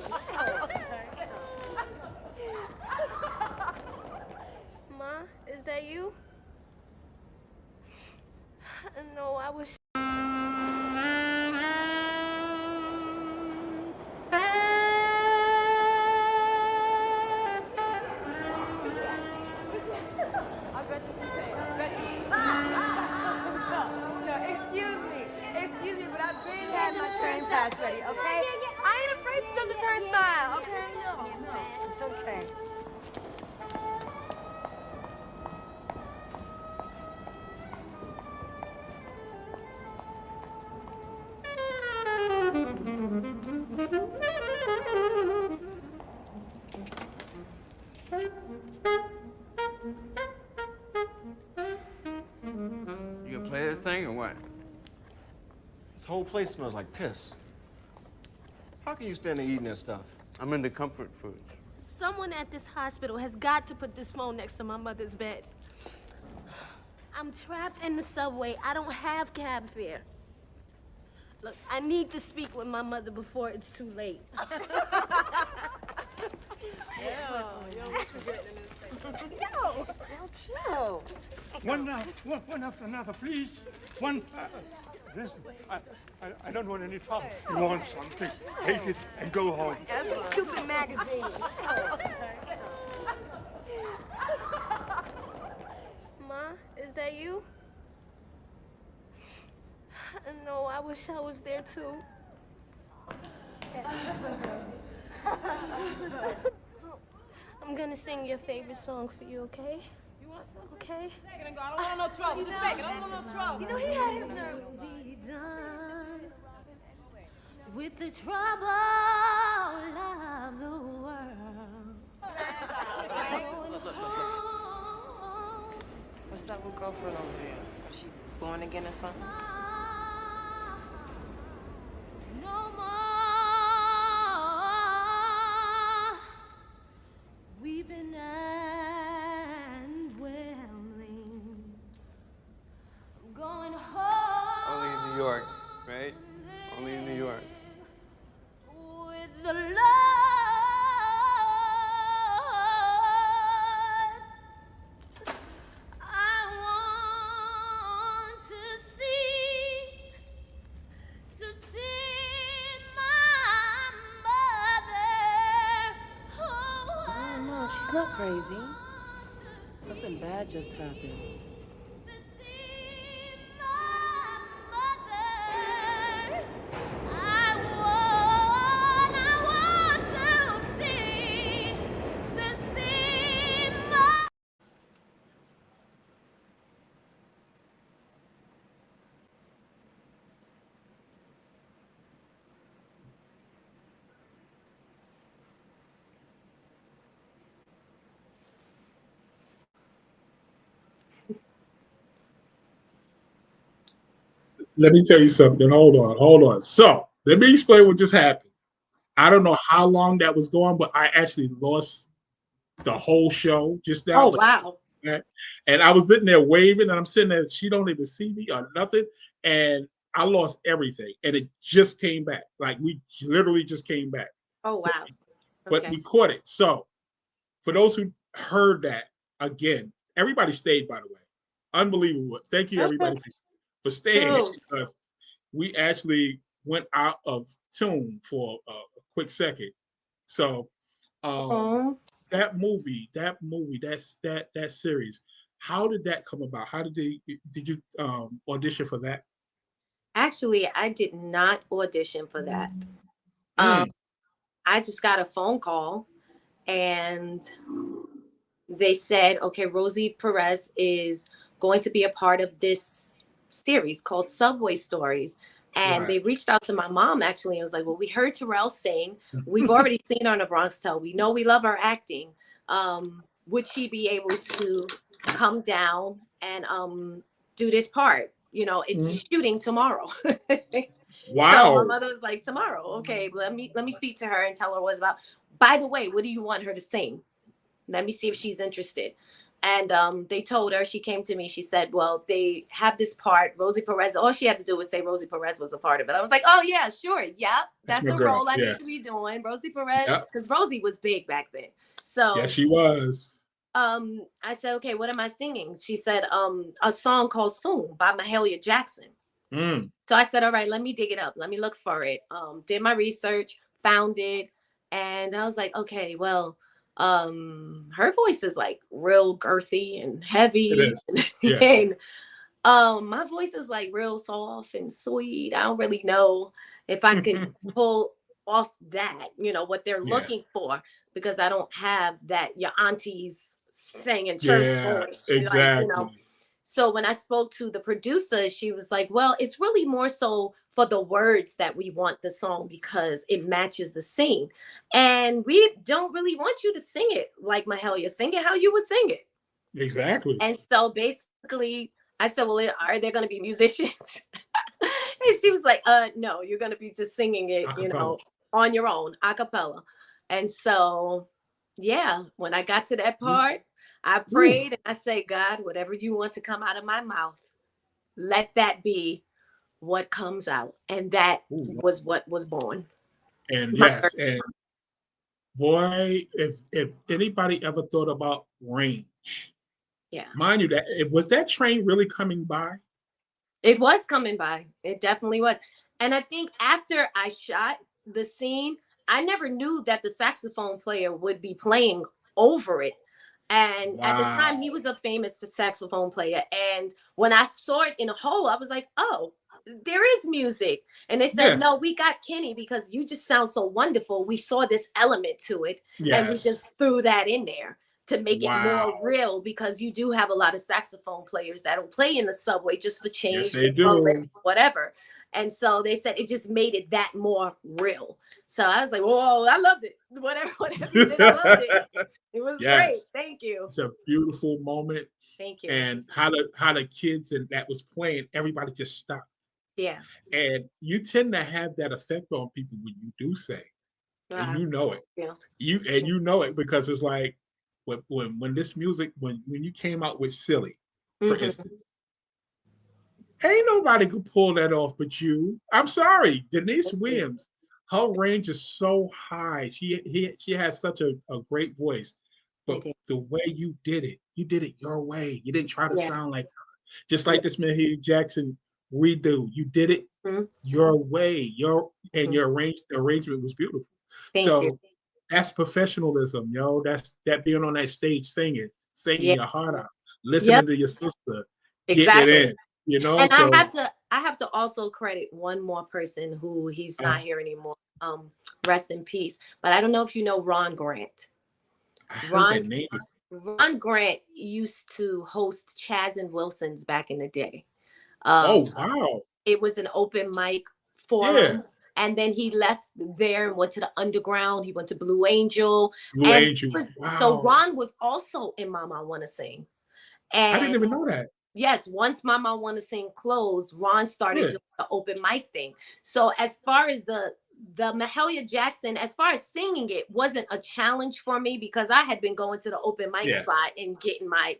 S11: Ma, is that you? No, I was... Excuse me, but I've been had my train pass ready, okay? I ain't afraid to jump the turnstile, okay? No, it's okay.
S12: You gonna play that thing or what?
S13: This whole place smells like piss. How can you stand there eating that stuff?
S12: I'm into comfort foods.
S11: Someone at this hospital has got to put this phone next to my mother's bed. I'm trapped in the subway. I don't have cab fare. Look, I need to speak with my mother before it's too late. What you getting in this thing? Chill.
S14: One after another, please. Listen, I don't want any trouble. You want something, take it and go home.
S11: Stupid magazine. Ma, is that you? No, I wish I was there too. I'm gonna sing your favorite song for you, okay? You want some? Okay?
S8: I don't want no trouble. Just take it. I don't want no trouble.
S11: You know, he had his nerve. Be done with the trouble of the world.
S8: What's up with girlfriend over there? Is she born again or something?
S11: No more weeping and wailing. I'm going home.
S12: Only in New York, right? Only in New York.
S11: With the Lord, I want to see my mother.
S8: Oh, no, she's not crazy. Something bad just happened.
S3: Let me tell you something. Hold on. So let me explain what just happened. I don't know how long that was going, but I actually lost the whole show just now.
S4: Oh wow.
S3: And I was sitting there waving, and I'm sitting there. She don't even see me or nothing, and I lost everything. And it just came back. Like we literally just came back.
S4: Oh wow.
S3: But we caught it. So for those who heard that, again, everybody stayed. By the way, unbelievable. Thank you everybody for staying because we actually went out of tune for a quick second. So that series, how did that come about? How did you audition for that?
S4: Actually, I did not audition for that. I just got a phone call and they said, okay, Rosie Perez is going to be a part of this series called Subway Stories. And they reached out to my mom actually and was like, well, we heard Taral sing. We've already seen her on the Bronx Tale. We know we love her acting. Would she be able to come down and do this part? You know, it's shooting tomorrow.
S3: Wow.
S4: So my mother was like, tomorrow. Okay, let me speak to her and tell her what it's about. By the way, what do you want her to sing? Let me see if she's interested. And they told her, she came to me, she said, well, they have this part, Rosie Perez, all she had to do was say Rosie Perez was a part of it. I was like, oh yeah, sure. Yeah, that's the role I need to be doing. Rosie Perez, because Rosie was big back then. So
S3: yeah, she was.
S4: I said, okay, what am I singing? She said, a song called Soon by Mahalia Jackson. So I said, all right, let me dig it up. Let me look for it. Did my research, found it. And I was like, okay, well, her voice is like real girthy and heavy.
S3: It is. Yeah.
S4: And my voice is like real soft and sweet. I don't really know if I can pull off that, you know, what they're looking for, because I don't have that your auntie's singing church voice.
S3: Exactly.
S4: Like, you know. So when I spoke to the producer, she was like, well, it's really more so for the words that we want the song because it matches the scene. And we don't really want you to sing it like Mahalia. Sing it how you would sing it.
S3: Exactly.
S4: And so basically, I said, well, are there going to be musicians? And she was like, no, you're going to be just singing it, you know, on your own, a cappella. And so, yeah, when I got to that part, I prayed and I said, God, whatever you want to come out of my mouth, let that be what comes out. And that was what was born.
S3: And yes, and boy, if anybody ever thought about range, mind you, that was that train really coming by?
S4: It was coming by. It definitely was. And I think after I shot the scene, I never knew that the saxophone player would be playing over it. And at the time, he was a famous saxophone player. And when I saw it in a hole, I was like, oh, there is music. And they said, no, we got Kenny because you just sound so wonderful. We saw this element to it. And we just threw that in there to make it more real, because you do have a lot of saxophone players that'll play in the subway just for change,
S3: yes, they do.
S4: Whatever. And so they said it just made it that more real. So I was like, whoa, I loved it. Whatever you did, I loved it. It was great. Thank you.
S3: It's a beautiful moment.
S4: Thank you.
S3: And how the kids and that was playing, everybody just stopped.
S4: Yeah.
S3: And you tend to have that effect on people when you do sing. And you know it.
S4: Yeah.
S3: You know it because it's like when this music, when you came out with Silly, for instance, ain't nobody could pull that off but you. I'm sorry. Denise Williams, her range is so high. She has such a great voice. But the way you did it your way. You didn't try to sound like her. Just like this Mahalia Jackson redo. You did it your way. Your arrangement was beautiful.
S4: Thank you.
S3: That's professionalism, yo. That's that being on that stage singing your heart out, listening to your sister, getting it in. You know,
S4: and I have to also credit one more person who he's not here anymore. Rest in peace. But I don't know if you know Ron Grant. Ron Grant used to host Chaz and Wilson's back in the day.
S3: Oh wow!
S4: It was an open mic forum, and then he left there and went to the underground. He went to Blue Angel. So Ron was also in Mama Wanna Sing. And
S3: I didn't even know that.
S4: Yes, once Mama Wanna Sing closed, Ron started doing the open mic thing. So as far as the the Mahalia Jackson, as far as singing it, wasn't a challenge for me because I had been going to the open mic spot and getting my,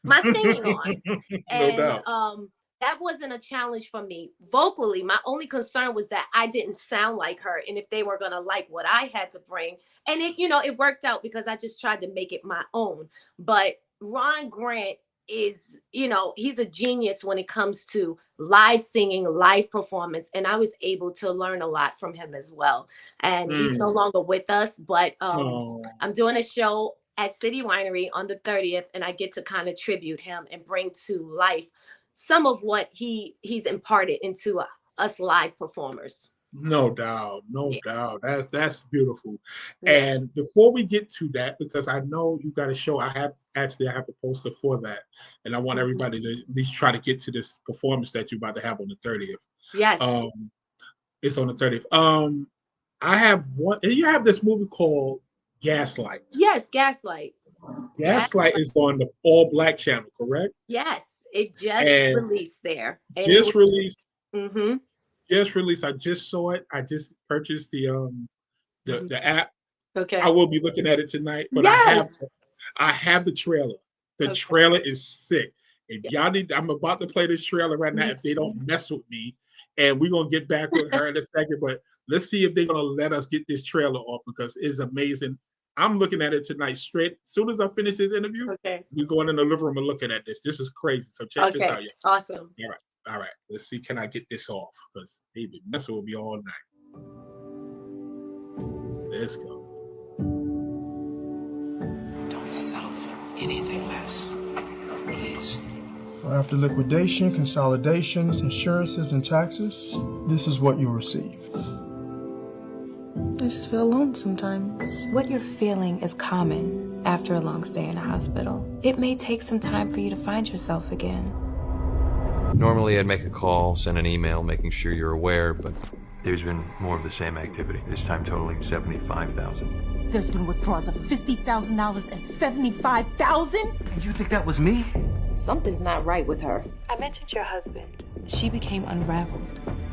S4: my singing on.
S3: No doubt.
S4: That wasn't a challenge for me. Vocally, my only concern was that I didn't sound like her, and if they were gonna like what I had to bring. And it worked out because I just tried to make it my own. But Ron Grant is, he's a genius when it comes to live singing, live performance, and I was able to learn a lot from him as well. And he's no longer with us, but I'm doing a show at City Winery on the 30th, and I get to kind of tribute him and bring to life some of what he's imparted into us live performers.
S3: No doubt, no doubt. That's beautiful. Yeah. And before we get to that, because I know you got a show, I have a poster for that, and I want everybody to at least try to get to this performance that you're about to have on the 30th.
S4: Yes,
S3: it's on the 30th. I have one. You have this movie called Gaslight.
S4: Yes, Gaslight.
S3: Gaslight is on the All Black channel, correct?
S4: Yes. It just released there.
S3: Released.
S4: Mm-hmm.
S3: Just released. I just saw it. I just purchased the app.
S4: Okay.
S3: I will be looking at it tonight. But I have the trailer. The trailer is sick. If y'all need, I'm about to play this trailer right now. If they don't mess with me, and we're gonna get back with her in a second. But let's see if they're gonna let us get this trailer off because it's amazing. I'm looking at it tonight straight. As soon as I finish this interview, we're going in the living room and looking at this. This is crazy. So check this out. Y'all.
S4: Awesome.
S3: All right. Let's see. Can I get this off? Because they've been messing with me all night. Let's go.
S15: Don't settle for anything less. Please.
S16: After liquidation, consolidations, insurances, and taxes, this is what you'll receive.
S17: I just feel alone sometimes.
S18: What you're feeling is common after a long stay in a hospital. It may take some time for you to find yourself again.
S10: Normally I'd make a call, send an email, making sure you're aware, but there's been more of the same activity, this time totaling $75,000.
S19: There's been withdrawals of $50,000 and $75,000?
S15: And you think that was me?
S19: Something's not right with her.
S17: I mentioned your husband.
S18: She became unraveled.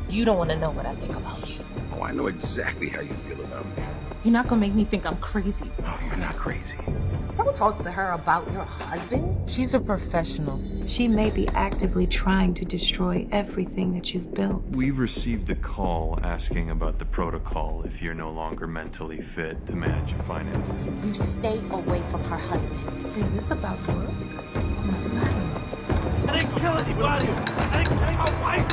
S19: You don't want to know what I think about you.
S15: Oh, I know exactly how you feel about me.
S19: You're not gonna make me think I'm crazy.
S15: Oh, you're not crazy.
S19: Don't talk to her about your husband. She's a professional.
S18: She may be actively trying to destroy everything that you've built.
S10: We've received a call asking about the protocol if you're no longer mentally fit to manage your finances.
S19: You stay away from her husband.
S18: Is this about work or my finance?
S14: I didn't kill anybody. I didn't kill my wife.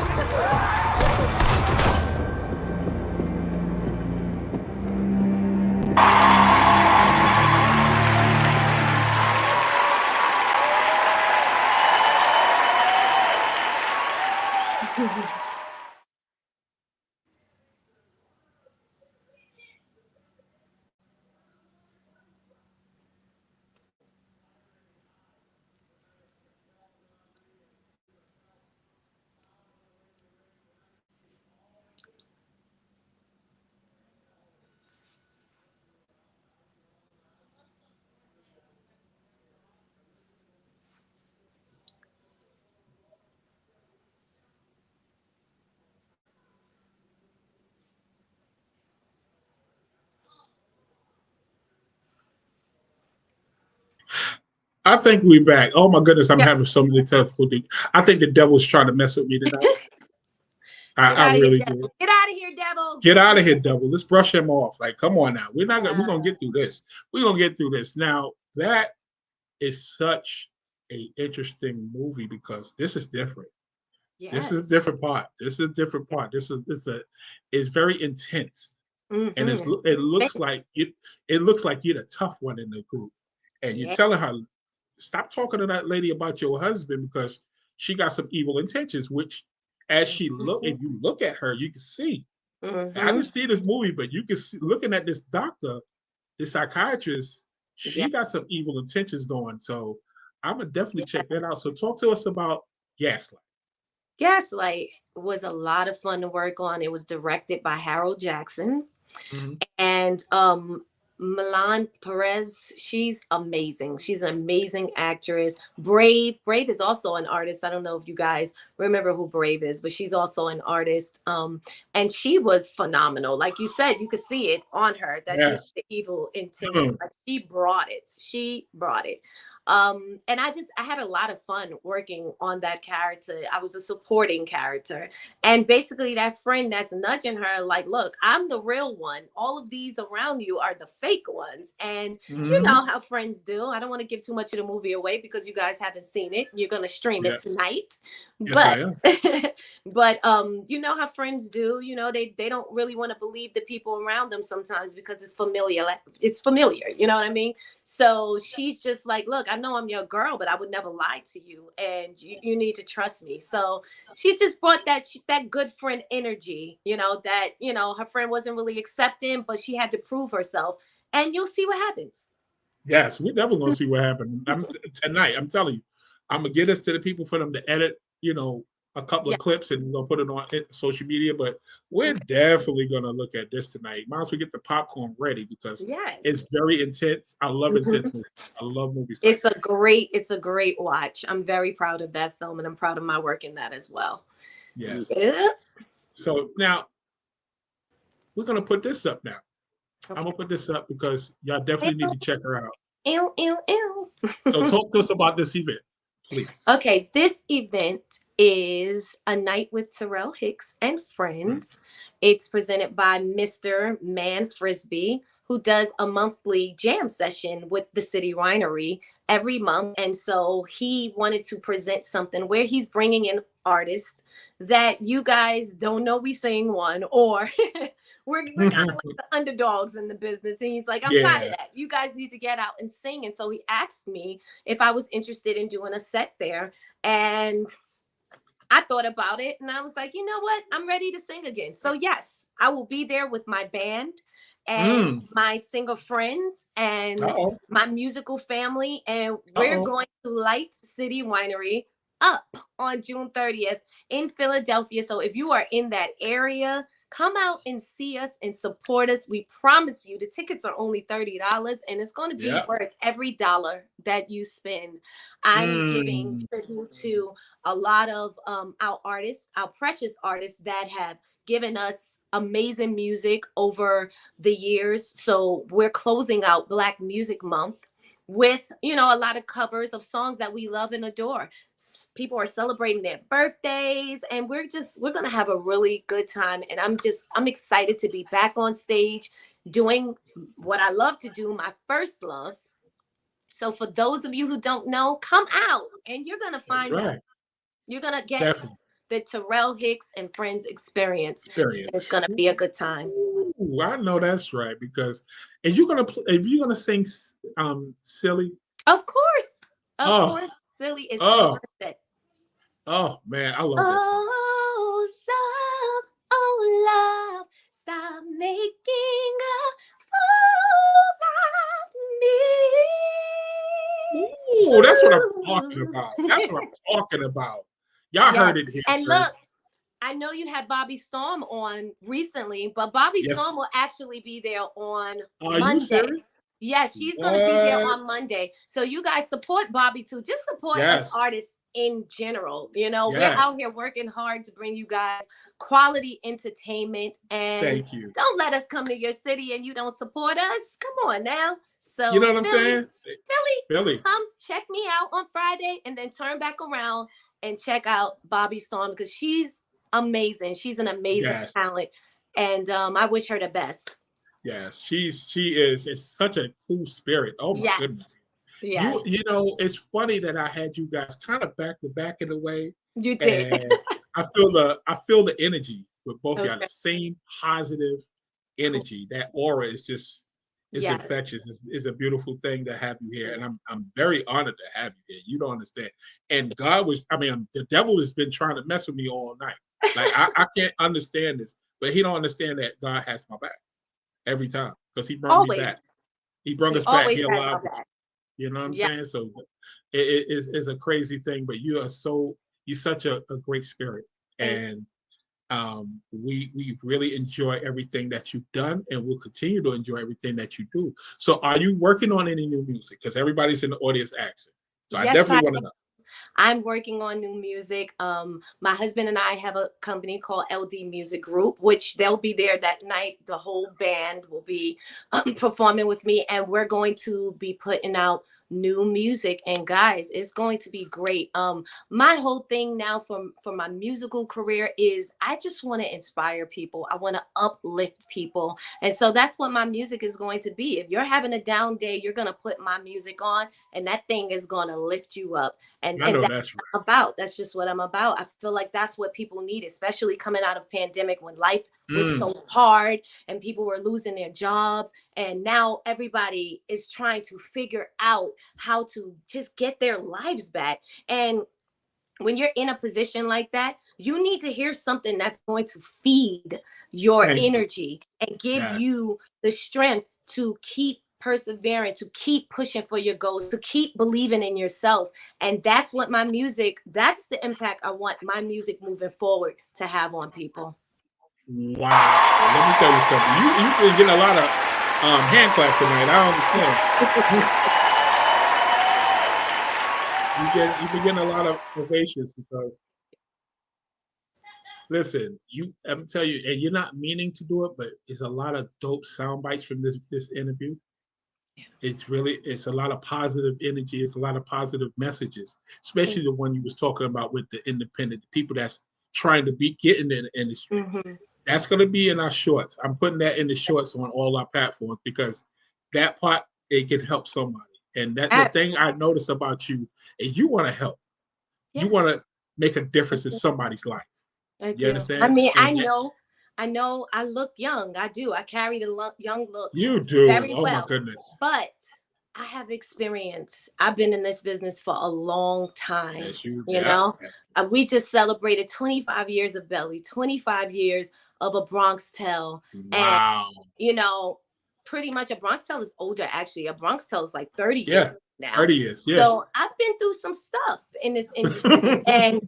S3: I think we're back. Oh my goodness, I'm having so many technical things. I think the devil's trying to mess with me tonight. I really do.
S4: Get out of here, devil.
S3: Get out of here, devil. Let's brush him off. Like, come on now. We're gonna get through this. We're gonna get through this. Now, that is such an interesting movie because this is different. Yes. This is a different part. This is a different part. It's very intense. Mm-hmm. And it looks like you're the tough one in the group. And you're telling her, stop talking to that lady about your husband because she got some evil intentions, which as she if you look at her, you can see. Mm-hmm. I didn't see this movie, but you can see looking at this doctor, this psychiatrist, she got some evil intentions going. So I'm gonna definitely check that out. So talk to us about Gaslight.
S4: Gaslight was a lot of fun to work on. It was directed by Harold Jackson. Mm-hmm. And Milan Perez. She's amazing. She's an amazing actress. Brave is also an artist. I don't know if you guys remember who Brave is, but she's also an artist. And she was phenomenal. Like you said, you could see it on her that she had the evil intention. Like, she brought it. And I had a lot of fun working on that character. I was a supporting character, and basically that friend that's nudging her, like, look, I'm the real one. All of these around you are the fake ones. And you know how friends do. I don't want to give too much of the movie away because you guys haven't seen it. You're going to stream it tonight.
S3: Yes,
S4: but you know how friends do. You know, they don't really want to believe the people around them sometimes because it's familiar. You know what I mean? So she's just like, look, I know I'm your girl, but I would never lie to you, and you need to trust me. So she just brought that good friend energy, you know, that, you know, her friend wasn't really accepting, but she had to prove herself, and you'll see what happens.
S3: Yes, we're definitely gonna see what happens tonight. I'm telling you, I'm gonna get us to the people for them to edit, you know, a couple of clips, and we're gonna put it on social media. But we're definitely gonna look at this tonight. Might as well get the popcorn ready because it's very intense. I love intense movies. I love movies.
S4: It's a great watch. I'm very proud of that film, and I'm proud of my work in that as well.
S3: Yes.
S4: Yeah.
S3: So now we're gonna put this up now. Okay. I'm gonna put this up because y'all definitely need to check her out. So talk to us about this event, please.
S4: Okay, this event is A Night with Taral Hicks and Friends. It's presented by Mr. Man Frisbee, who does a monthly jam session with the City Winery every month. And so he wanted to present something where he's bringing in artists that you guys don't know we sing one, or we're kind of like the underdogs in the business. And he's like, I'm tired of that. You guys need to get out and sing. And so he asked me if I was interested in doing a set there. And I thought about it, and I was like, you know what? I'm ready to sing again. So yes, I will be there with my band and my singer friends and my musical family. And we're going to light City Winery up on June 30th in Philadelphia. So if you are in that area, come out and see us and support us. We promise you the tickets are only $30, and it's going to be worth every dollar that you spend. I'm giving tribute to a lot of our artists, our precious artists that have given us amazing music over the years. So we're closing out Black Music Month with, you know, a lot of covers of songs that we love and adore. People are celebrating their birthdays, and we're going to have a really good time. And I'm excited to be back on stage doing what I love to do, my first love. So for those of you who don't know, come out and you're going to find out. You're going to get the Taral Hicks and Friends experience. It's going to be a good time.
S3: Ooh, I know that's right, because if you're gonna sing Silly,
S4: of course, Silly is worth it.
S3: Oh man, I love that song.
S4: Oh love, stop making a fool of me.
S3: Ooh, that's what I'm talking about. That's what I'm talking about. Y'all heard it here.
S4: And look, I know you had Bobby Storm on recently, but Bobby Storm will actually be there on Monday. Yes, she's going to be there on Monday. So you guys support Bobby too. Just support us artists in general. You know, we're out here working hard to bring you guys quality entertainment. And
S3: thank you.
S4: Don't let us come to your city and you don't support us. Come on now. So
S3: you know what I'm saying?
S4: Philly, come check me out on Friday and then turn back around and check out Bobby Storm, because she's amazing. She's an amazing talent, and I wish her the best.
S3: Yes, she is. It's such a cool spirit. Oh my goodness.
S4: Yes.
S3: You know, it's funny that I had you guys kind of back to back in a way.
S4: You did.
S3: And I feel the energy with both of y'all. The same positive energy. That aura is just infectious. It's a beautiful thing to have you here, and I'm very honored to have you here. You don't understand. And the devil has been trying to mess with me all night. Like I can't understand this, but he don't understand that God has my back every time, because he brought me back. He brought us back. He allowed us. You know what I'm saying? So it's a crazy thing, but you're such a great spirit, and We really enjoy everything that you've done, and we'll continue to enjoy everything that you do. So, are you working on any new music? Because everybody's in the audience asking. So, I
S4: Yes,
S3: definitely want to know.
S4: I'm working on new music. My husband and I have a company called LD Music Group, which they'll be there that night. The whole band will be performing with me, and we're going to be putting out new music. And guys, it's going to be great. My whole thing now for my musical career is I just want to inspire people. I want to uplift people, and so that's what my music is going to be. If you're having a down day, you're gonna put my music on, and that thing is gonna lift you up. And
S3: I know
S4: that's
S3: that's right.
S4: what I'm about. That's just what I'm about. I feel like that's what people need, especially coming out of pandemic when life was so hard and people were losing their jobs. And now everybody is trying to figure out how to just get their lives back. And when you're in a position like that, you need to hear something that's going to feed your
S3: Thank you.
S4: energy and give
S3: Yes.
S4: you the strength to keep persevering, to keep pushing for your goals, to keep believing in yourself. And that's what my music, that's the impact I want my music moving forward to have on people.
S3: Wow. Let me tell you something. You've been getting a lot of hand claps tonight. I understand. You've been getting a lot of ovations because, listen, I'm telling you, and you're not meaning to do it, but it's a lot of dope sound bites from this interview. It's a lot of positive energy. It's a lot of positive messages, especially the one you was talking about with the independent people that's trying to get in the industry.
S4: Mm-hmm.
S3: That's going to be in our shorts. I'm putting that in the shorts on all our platforms because that part, it can help somebody. And that the thing I noticed about you is you want to help.
S4: Yes.
S3: You want to make a difference in somebody's life. You understand?
S4: I mean,
S3: And
S4: I know I look young. I do. I carry the young look.
S3: You do.
S4: Very
S3: Oh
S4: well.
S3: my goodness.
S4: But I have experience. I've been in this business for a long time.
S3: Yes,
S4: you know, we just celebrated 25 years of Belly, 25 years of a Bronx Tale.
S3: Wow.
S4: And, you know, pretty much a Bronx Tale is older, actually. A Bronx Tale is like 30 years now.
S3: 30 years, yeah.
S4: So I've been through some stuff in this industry. And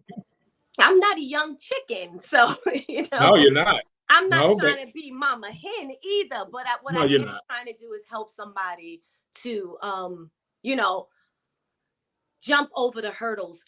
S4: I'm not a young chicken. So, you know.
S3: No, you're not.
S4: I'm not trying to be mama hen either, but what I'm trying to do is help somebody to, you know, jump over the hurdles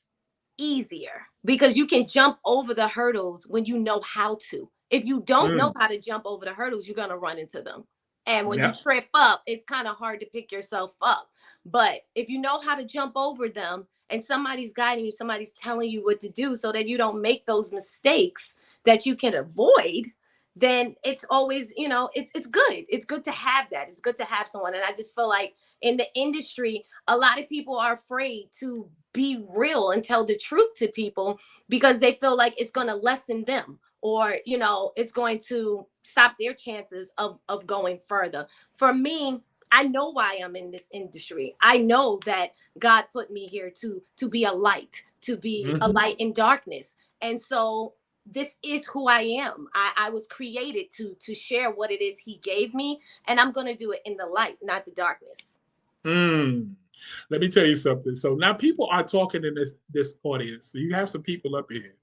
S4: easier, because you can jump over the hurdles when you know how to. If you don't know how to jump over the hurdles, you're going to run into them. And when you trip up, it's kind of hard to pick yourself up. But if you know how to jump over them and somebody's guiding you, somebody's telling you what to do so that you don't make those mistakes that you can avoid, then it's always, you know, it's good. It's good to have that. It's good to have someone. And I just feel like in the industry, a lot of people are afraid to be real and tell the truth to people because they feel like it's going to lessen them, or, you know, it's going to stop their chances of going further. For me, I know why I'm in this industry. I know that God put me here to be a light, to be a light in darkness. And so this is who I am. I was created to share what it is he gave me, and I'm going to do it in the light, not the darkness.
S3: Let me tell you something. So now people are talking in this audience. So you have some people up here.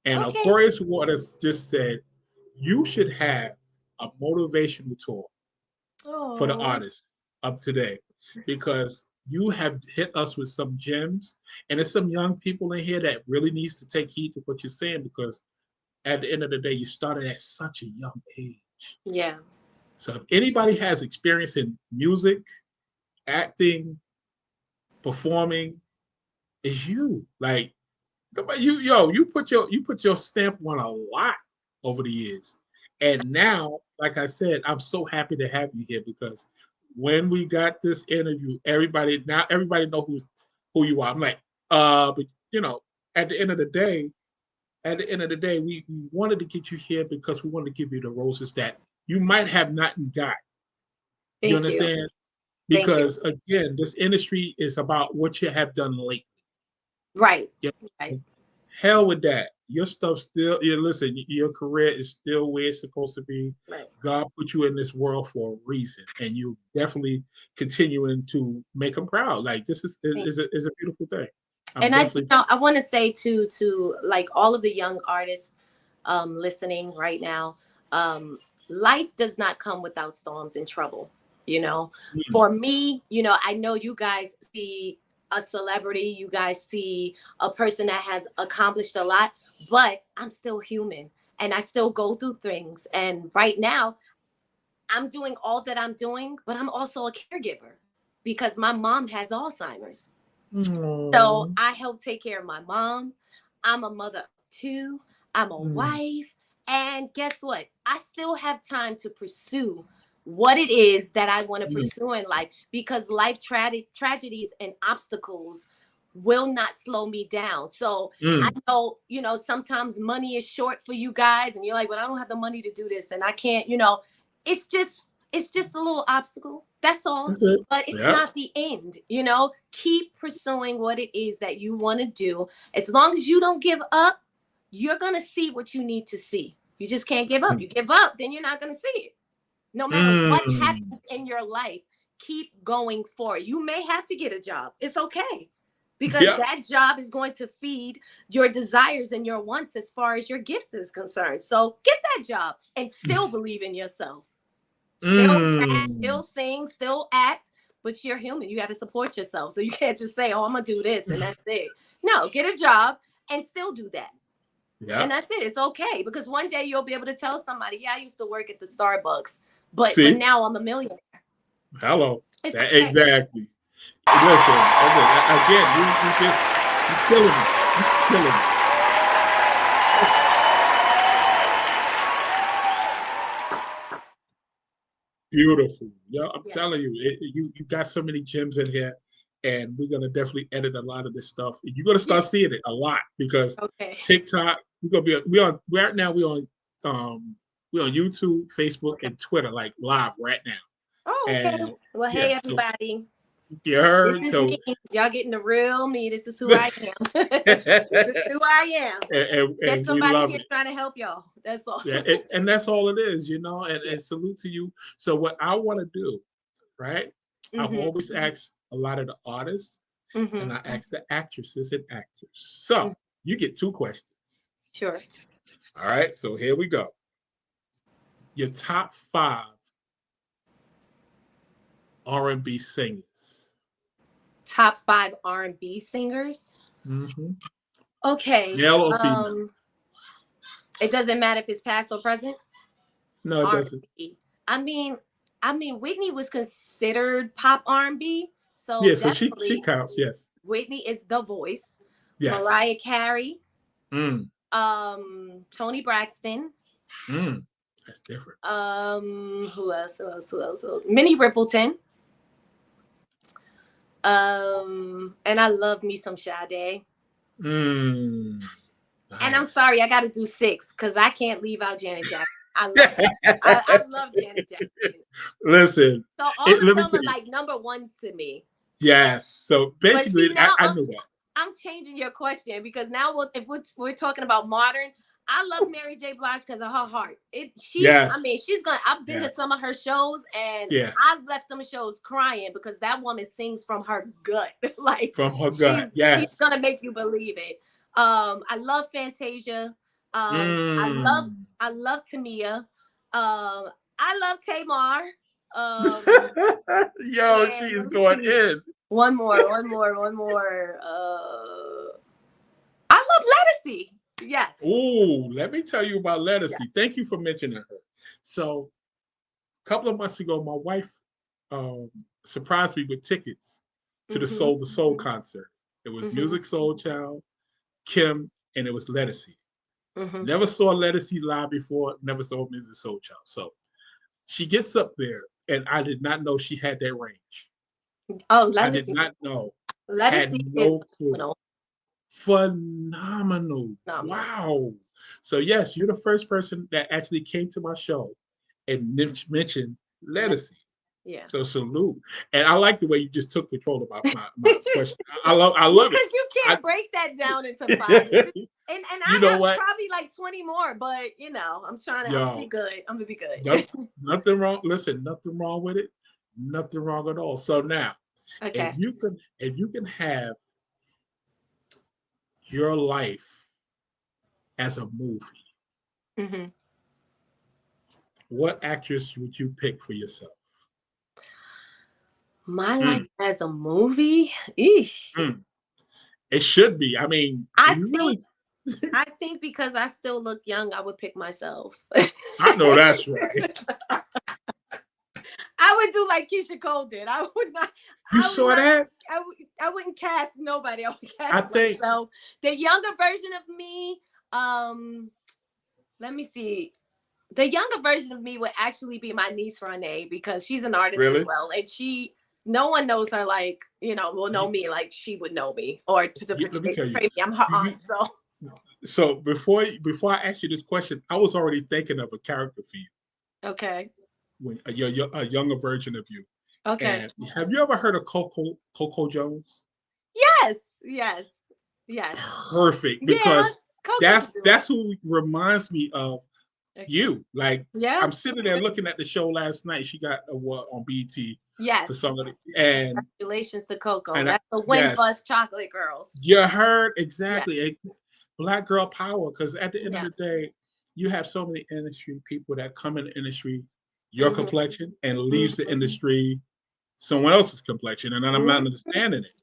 S3: And Aquarius Waters just said, you should have a motivational tour for the artists of today, because you have hit us with some gems. And there's some young people in here that really needs to take heed to what you're saying, because at the end of the day, you started at such a young age.
S4: Yeah.
S3: So if anybody has experience in music, acting, performing, it's you. Like, you put your stamp on a lot over the years. And now, like I said, I'm so happy to have you here, because when we got this interview, everybody know who you are. I'm like, but you know, at the end of the day, we wanted to get you here because we wanted to give you the roses that you might have not got. You understand? Because again, this industry is about what you have done lately.
S4: Right.
S3: Right. Hell with that. Your stuff still, listen, your career is still where it's supposed to be.
S4: Right.
S3: God put you in this world for a reason, and you definitely continuing to make them proud. Like, this is a beautiful thing.
S4: I want to say to like all of the young artists, listening right now, life does not come without storms and trouble. You know, for me, you know, I know you guys see a celebrity, you guys see a person that has accomplished a lot, but I'm still human and I still go through things. And right now, I'm doing all that I'm doing, but I'm also a caregiver because my mom has Alzheimer's. So I help take care of my mom. I'm a mother of two. I'm a wife. And guess what? I still have time to pursue what it is that I want to pursue in life because life tragedies and obstacles will not slow me down. So I know, you know, sometimes money is short for you guys and you're like, well, I don't have the money to do this and I can't, you know, it's just a little obstacle. That's all. But it's not the end, you know. Keep pursuing what it is that you want to do. As long as you don't give up, you're going to see what you need to see. You just can't give up. You give up, then you're not going to see it. No matter what happens in your life, keep going for it. You may have to get a job. It's okay. Because that job is going to feed your desires and your wants as far as your gift is concerned. So get that job and still believe in yourself. Still rap, still sing, still act, but you're human. You got to support yourself. So you can't just say, oh, I'm going to do this and that's it. No, get a job and still do that. Yeah. And that's it. It's okay. Because one day you'll be able to tell somebody, yeah, I used to work at the Starbucks, but now I'm a millionaire.
S3: Hello. Okay. Exactly. Listen, again, you're killing me. You're killing me. Beautiful. Yeah, I'm telling you, you got so many gems in here, and we're gonna definitely edit a lot of this stuff. You're gonna start seeing it a lot because TikTok. We're gonna be on right now. We're on YouTube, Facebook, and Twitter, like live right now.
S4: Oh, okay. And, well, hey everybody.
S3: You heard?
S4: This is me. Y'all getting the real me. This is who I am. This is who I am. And somebody here trying to help y'all. That's all.
S3: Yeah, and that's all it is, you know. And salute to you. So what I want to do, right? I've always asked a lot of the artists, and I ask the actresses and actors. So you get 2 questions.
S4: Sure.
S3: All right. So here we go. Your top 5 R&B singers.
S4: Top 5 R&B singers. Okay.
S3: Male or female?
S4: It doesn't matter if it's past or present.
S3: No, it doesn't.
S4: I mean, Whitney was considered pop R&B, so
S3: yeah, so she counts. Yes.
S4: Whitney is the voice.
S3: Yes.
S4: Mariah Carey. Toni Braxton.
S3: That's different.
S4: Who else? Minnie Riperton. And I love me some Sade.
S3: Nice.
S4: And I'm sorry, I got to do 6 because I can't leave out Janet Jackson. I love I love Janet Jackson.
S3: Listen.
S4: So all of them are like number 1s to me.
S3: Yes. So basically,
S4: now
S3: I knew that.
S4: I'm changing your question because now if we're talking about modern, I love Mary J. Blige because of her heart. I mean, she's gonna. I've been to some of her shows, and I've left them shows crying because that woman sings from her gut, like
S3: from her gut.
S4: She's gonna make you believe it. I love Fantasia. I love Tamia. I love Tamar.
S3: Yo, she's going in.
S4: One more. I love Ledisi. Yes.
S3: Oh, let me tell you about Ledisi. Yeah. Thank you for mentioning her. So, a couple of months ago, my wife surprised me with tickets to the Soul to Soul concert. It was Music Soul Child, Kim, and it was Ledisi. Never saw Ledisi live before. Never saw Music Soul Child. So, she gets up there, and I did not know she had that range.
S4: Oh,
S3: I did not know.
S4: Ledisi is phenomenal.
S3: Phenomenal. Wow. So yes, you're the first person that actually came to my show and mentioned Ledisi.
S4: Yeah.
S3: So salute. And I like the way you just took control about my question. I love it.
S4: Because you can't break that down into 5. And I have probably like 20 more, but you know, I'm trying to be good. I'm gonna be good.
S3: Nothing wrong. Listen, nothing wrong with it. Nothing wrong at all. So now, if you can have your life as a movie,
S4: Mm-hmm.
S3: What actress would you pick for yourself?
S4: My life as a movie? Eesh.
S3: It should be. I mean,
S4: I think because I still look young, I would pick myself.
S3: I know that's right.
S4: I would do like Keisha Cole did. I would not.
S3: You saw that?
S4: I wouldn't cast nobody. I would cast myself. The younger version of me. Let me see. The younger version of me would actually be my niece Renee, because she's an artist as well, and no one knows her like, will know me like she would know me, or to portray me. I'm her aunt, so.
S3: So before I ask you this question, I was already thinking of a character for you.
S4: Okay.
S3: When a younger version of you.
S4: Okay.
S3: And have you ever heard of Coco Jones?
S4: Yes.
S3: Perfect, because that's who reminds me of you. Like, I'm sitting there looking at the show last night. She got an award on BET.
S4: Yes.
S3: For somebody, and
S4: congratulations to Coco.
S3: And
S4: that's the Win Bus Chocolate Girls.
S3: You heard exactly. Yeah. Black girl power, because at the end of the day, you have so many industry people that come in the industry, your complexion, and leaves the industry someone else's complexion, and I'm not understanding it.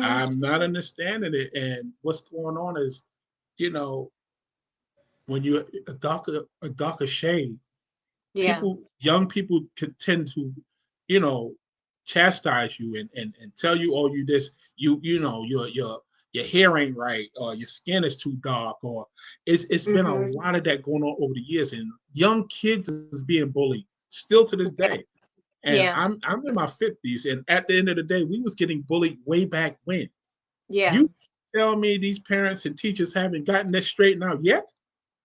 S3: I'm not understanding it. And what's going on is, when you're a darker shade, young people can tend to, chastise you and tell you, oh, you this, your hair ain't right, or your skin is too dark, or it's been a lot of that going on over the years, and young kids is being bullied still to this day. And I'm in my 50s, and at the end of the day, we was getting bullied way back when.
S4: Yeah.
S3: You tell me these parents and teachers haven't gotten this straightened out yet?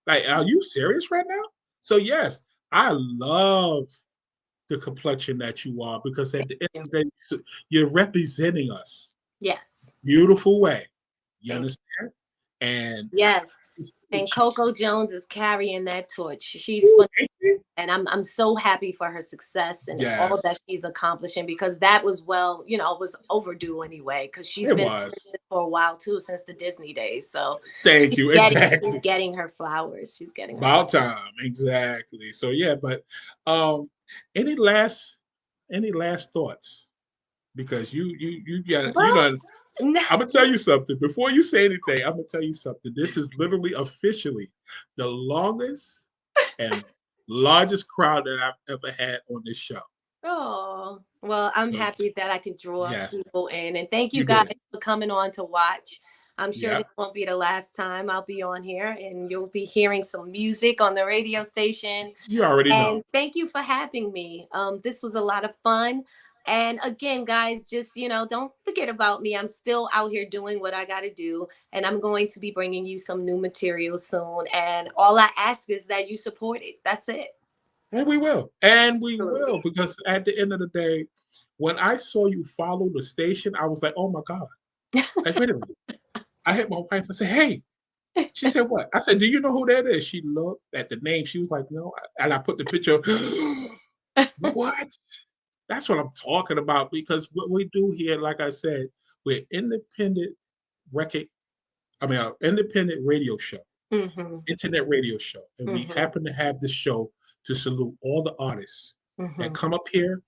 S3: Like, are you serious right now? So yes, I love the complexion that you are, because at the end of the day, you're representing us.
S4: Yes.
S3: Beautiful way. You understand? And
S4: yes. And Coco Jones is carrying that torch. She's phenomenal. And I'm so happy for her success and all that she's accomplishing, because that was was overdue anyway, because she's been doing this for a while too, since the Disney days. So
S3: thank you. Exactly.
S4: She's getting her flowers. She's getting her
S3: about time. Exactly. So yeah, but any last thoughts? Because you got it. I'm gonna tell you something. Before you say anything, I'm gonna tell you something. This is literally officially the longest and largest crowd that I've ever had on this show.
S4: Oh, well, I'm happy that I can draw people in, and thank you guys for coming on to watch. I'm sure this won't be the last time I'll be on here, and you'll be hearing some music on the radio station.
S3: You already know.
S4: And thank you for having me. This was a lot of fun. And again, guys, just, don't forget about me. I'm still out here doing what I got to do. And I'm going to be bringing you some new material soon. And all I ask is that you support it. That's it.
S3: And we will. And we will. Because at the end of the day, when I saw you follow the station, I was like, oh, my God. Like, wait a minute. I hit my wife and said, hey. She said, what? I said, do you know who that is? She looked at the name. She was like, no. And I put the picture. What? That's what I'm talking about, because what we do here, like I said, we're independent independent radio show, internet radio show. And we happen to have this show to salute all the artists that come up here,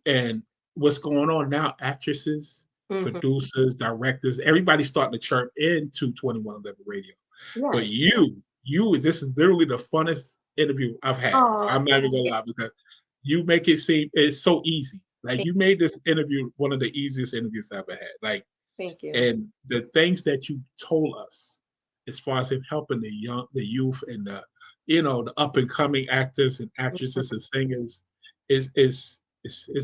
S3: and what's going on now, actresses, producers, directors, everybody's starting to chirp into 2111 radio. Yes. But you, this is literally the funnest interview I've had. I'm not even gonna lie, because you make it seem it's so easy. Like, you made this interview one of the easiest interviews I've ever had. Like,
S4: thank you.
S3: And the things that you told us, as far as him helping the youth, and the up and coming actors and actresses and singers, is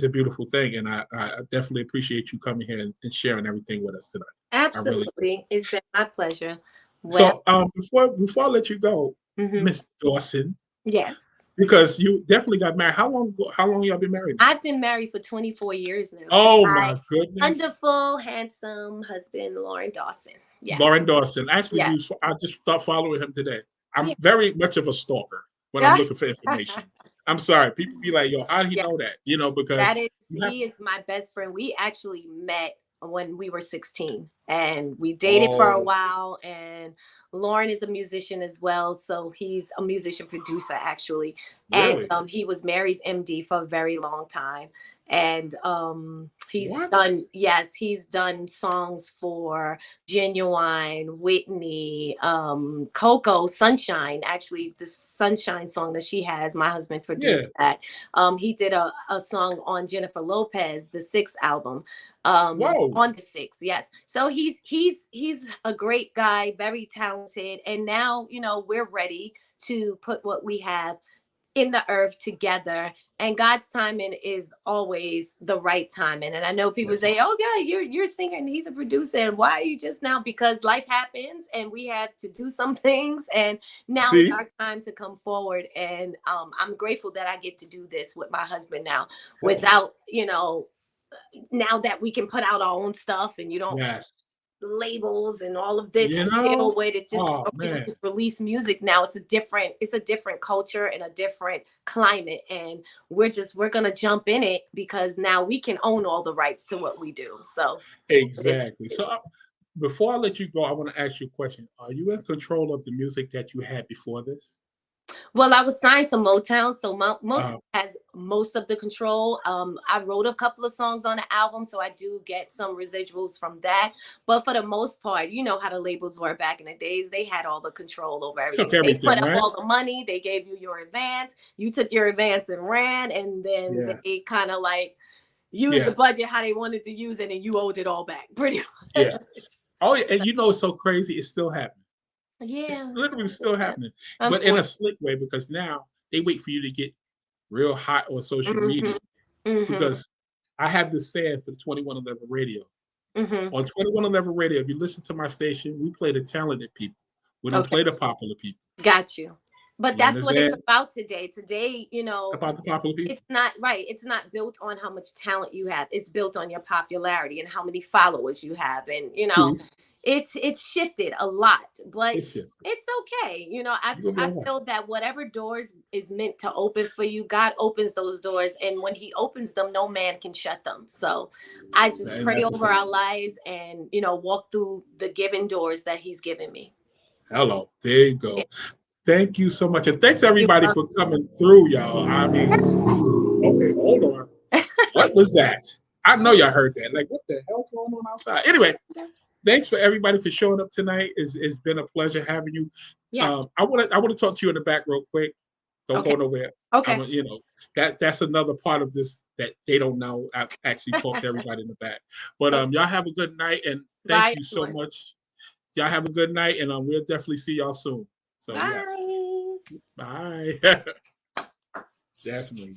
S3: a beautiful thing. And I definitely appreciate you coming here and sharing everything with us tonight.
S4: Absolutely, really, it's been my pleasure.
S3: Well, so before I let you go, Miss Dawson.
S4: Yes.
S3: Because you definitely got married. How long y'all been married?
S4: I've been married for 24 years now.
S3: Oh, my goodness.
S4: Wonderful, handsome husband, Lauren Dawson. Yes.
S3: Lauren Dawson. Actually, I just started following him today. I'm very much of a stalker when I'm looking for information. I'm sorry. People be like, yo, how did he know that? Because
S4: he is my best friend. We actually met when we were 16, and we dated for a while. And Lauren is a musician as well, so he's a musician producer actually.
S3: Really?
S4: And he was Mary's MD for a very long time. And he's done songs for Genuine, Whitney, Coco, Sunshine. Actually, the Sunshine song that she has, my husband produced that. He did a song on Jennifer Lopez, the 6th album. On the 6th, yes. So he's a great guy, very talented. And now, you know, we're ready to put what we have in the earth together, and God's timing is always the right timing. And I know people say, "Oh yeah, you're a singer and he's a producer, and why are you just now?" Because life happens, and we had to do some things, and now it's our time to come forward. And I'm grateful that I get to do this with my husband now, without, you know, now that we can put out our own stuff, and you don't. Labels and all of this to deal with. It's just people just release music now. It's a different culture and a different climate, and we're gonna jump in it because now we can own all the rights to what we do. So
S3: exactly. So before I let you go, I want to ask you a question. Are you in control of the music that you had before this?
S4: Well, I was signed to Motown, so Motown has most of the control. I wrote a couple of songs on the album, so I do get some residuals from that. But for the most part, you know how the labels were back in the days. They had all the control over everything. They put up all the money. They gave you your advance. You took your advance and ran, and then they kind of like used the budget how they wanted to use it, and you owed it all back, pretty much.
S3: Yeah. Oh, yeah. And you know, it's so crazy. It's still happening.
S4: Yeah,
S3: it's literally still happening, but in a slick way, because now they wait for you to get real hot on social media. Because I have this saying for 2111 radio. On 2111 radio, if you listen to my station, we play the talented people. We don't play the popular people.
S4: Got you. But that's what it's about today. Today, you know,
S3: about the popular people.
S4: It's not right. It's not built on how much talent you have. It's built on your popularity and how many followers you have, and you know. It's shifted a lot, but it's okay. You know, I feel that whatever doors is meant to open for you, God opens those doors, and when He opens them, no man can shut them. So I just pray over our lives and, you know, walk through the given doors that He's given me.
S3: Hello, there you go. Yeah. Thank you so much, and thanks everybody for coming through, y'all. I mean, okay, hold on. What was that? I know y'all heard that. Like, what the hell's going on outside? Anyway. Thanks for everybody for showing up tonight. It's been a pleasure having you.
S4: Yes.
S3: I want to talk to you in the back real quick. Don't go nowhere.
S4: Okay.
S3: You know, that's another part of this that they don't know. I actually talk to everybody in the back. But y'all have a good night, and thank you so much. Y'all have a good night, and we'll definitely see y'all soon. So
S4: bye.
S3: Yes. Bye. Definitely.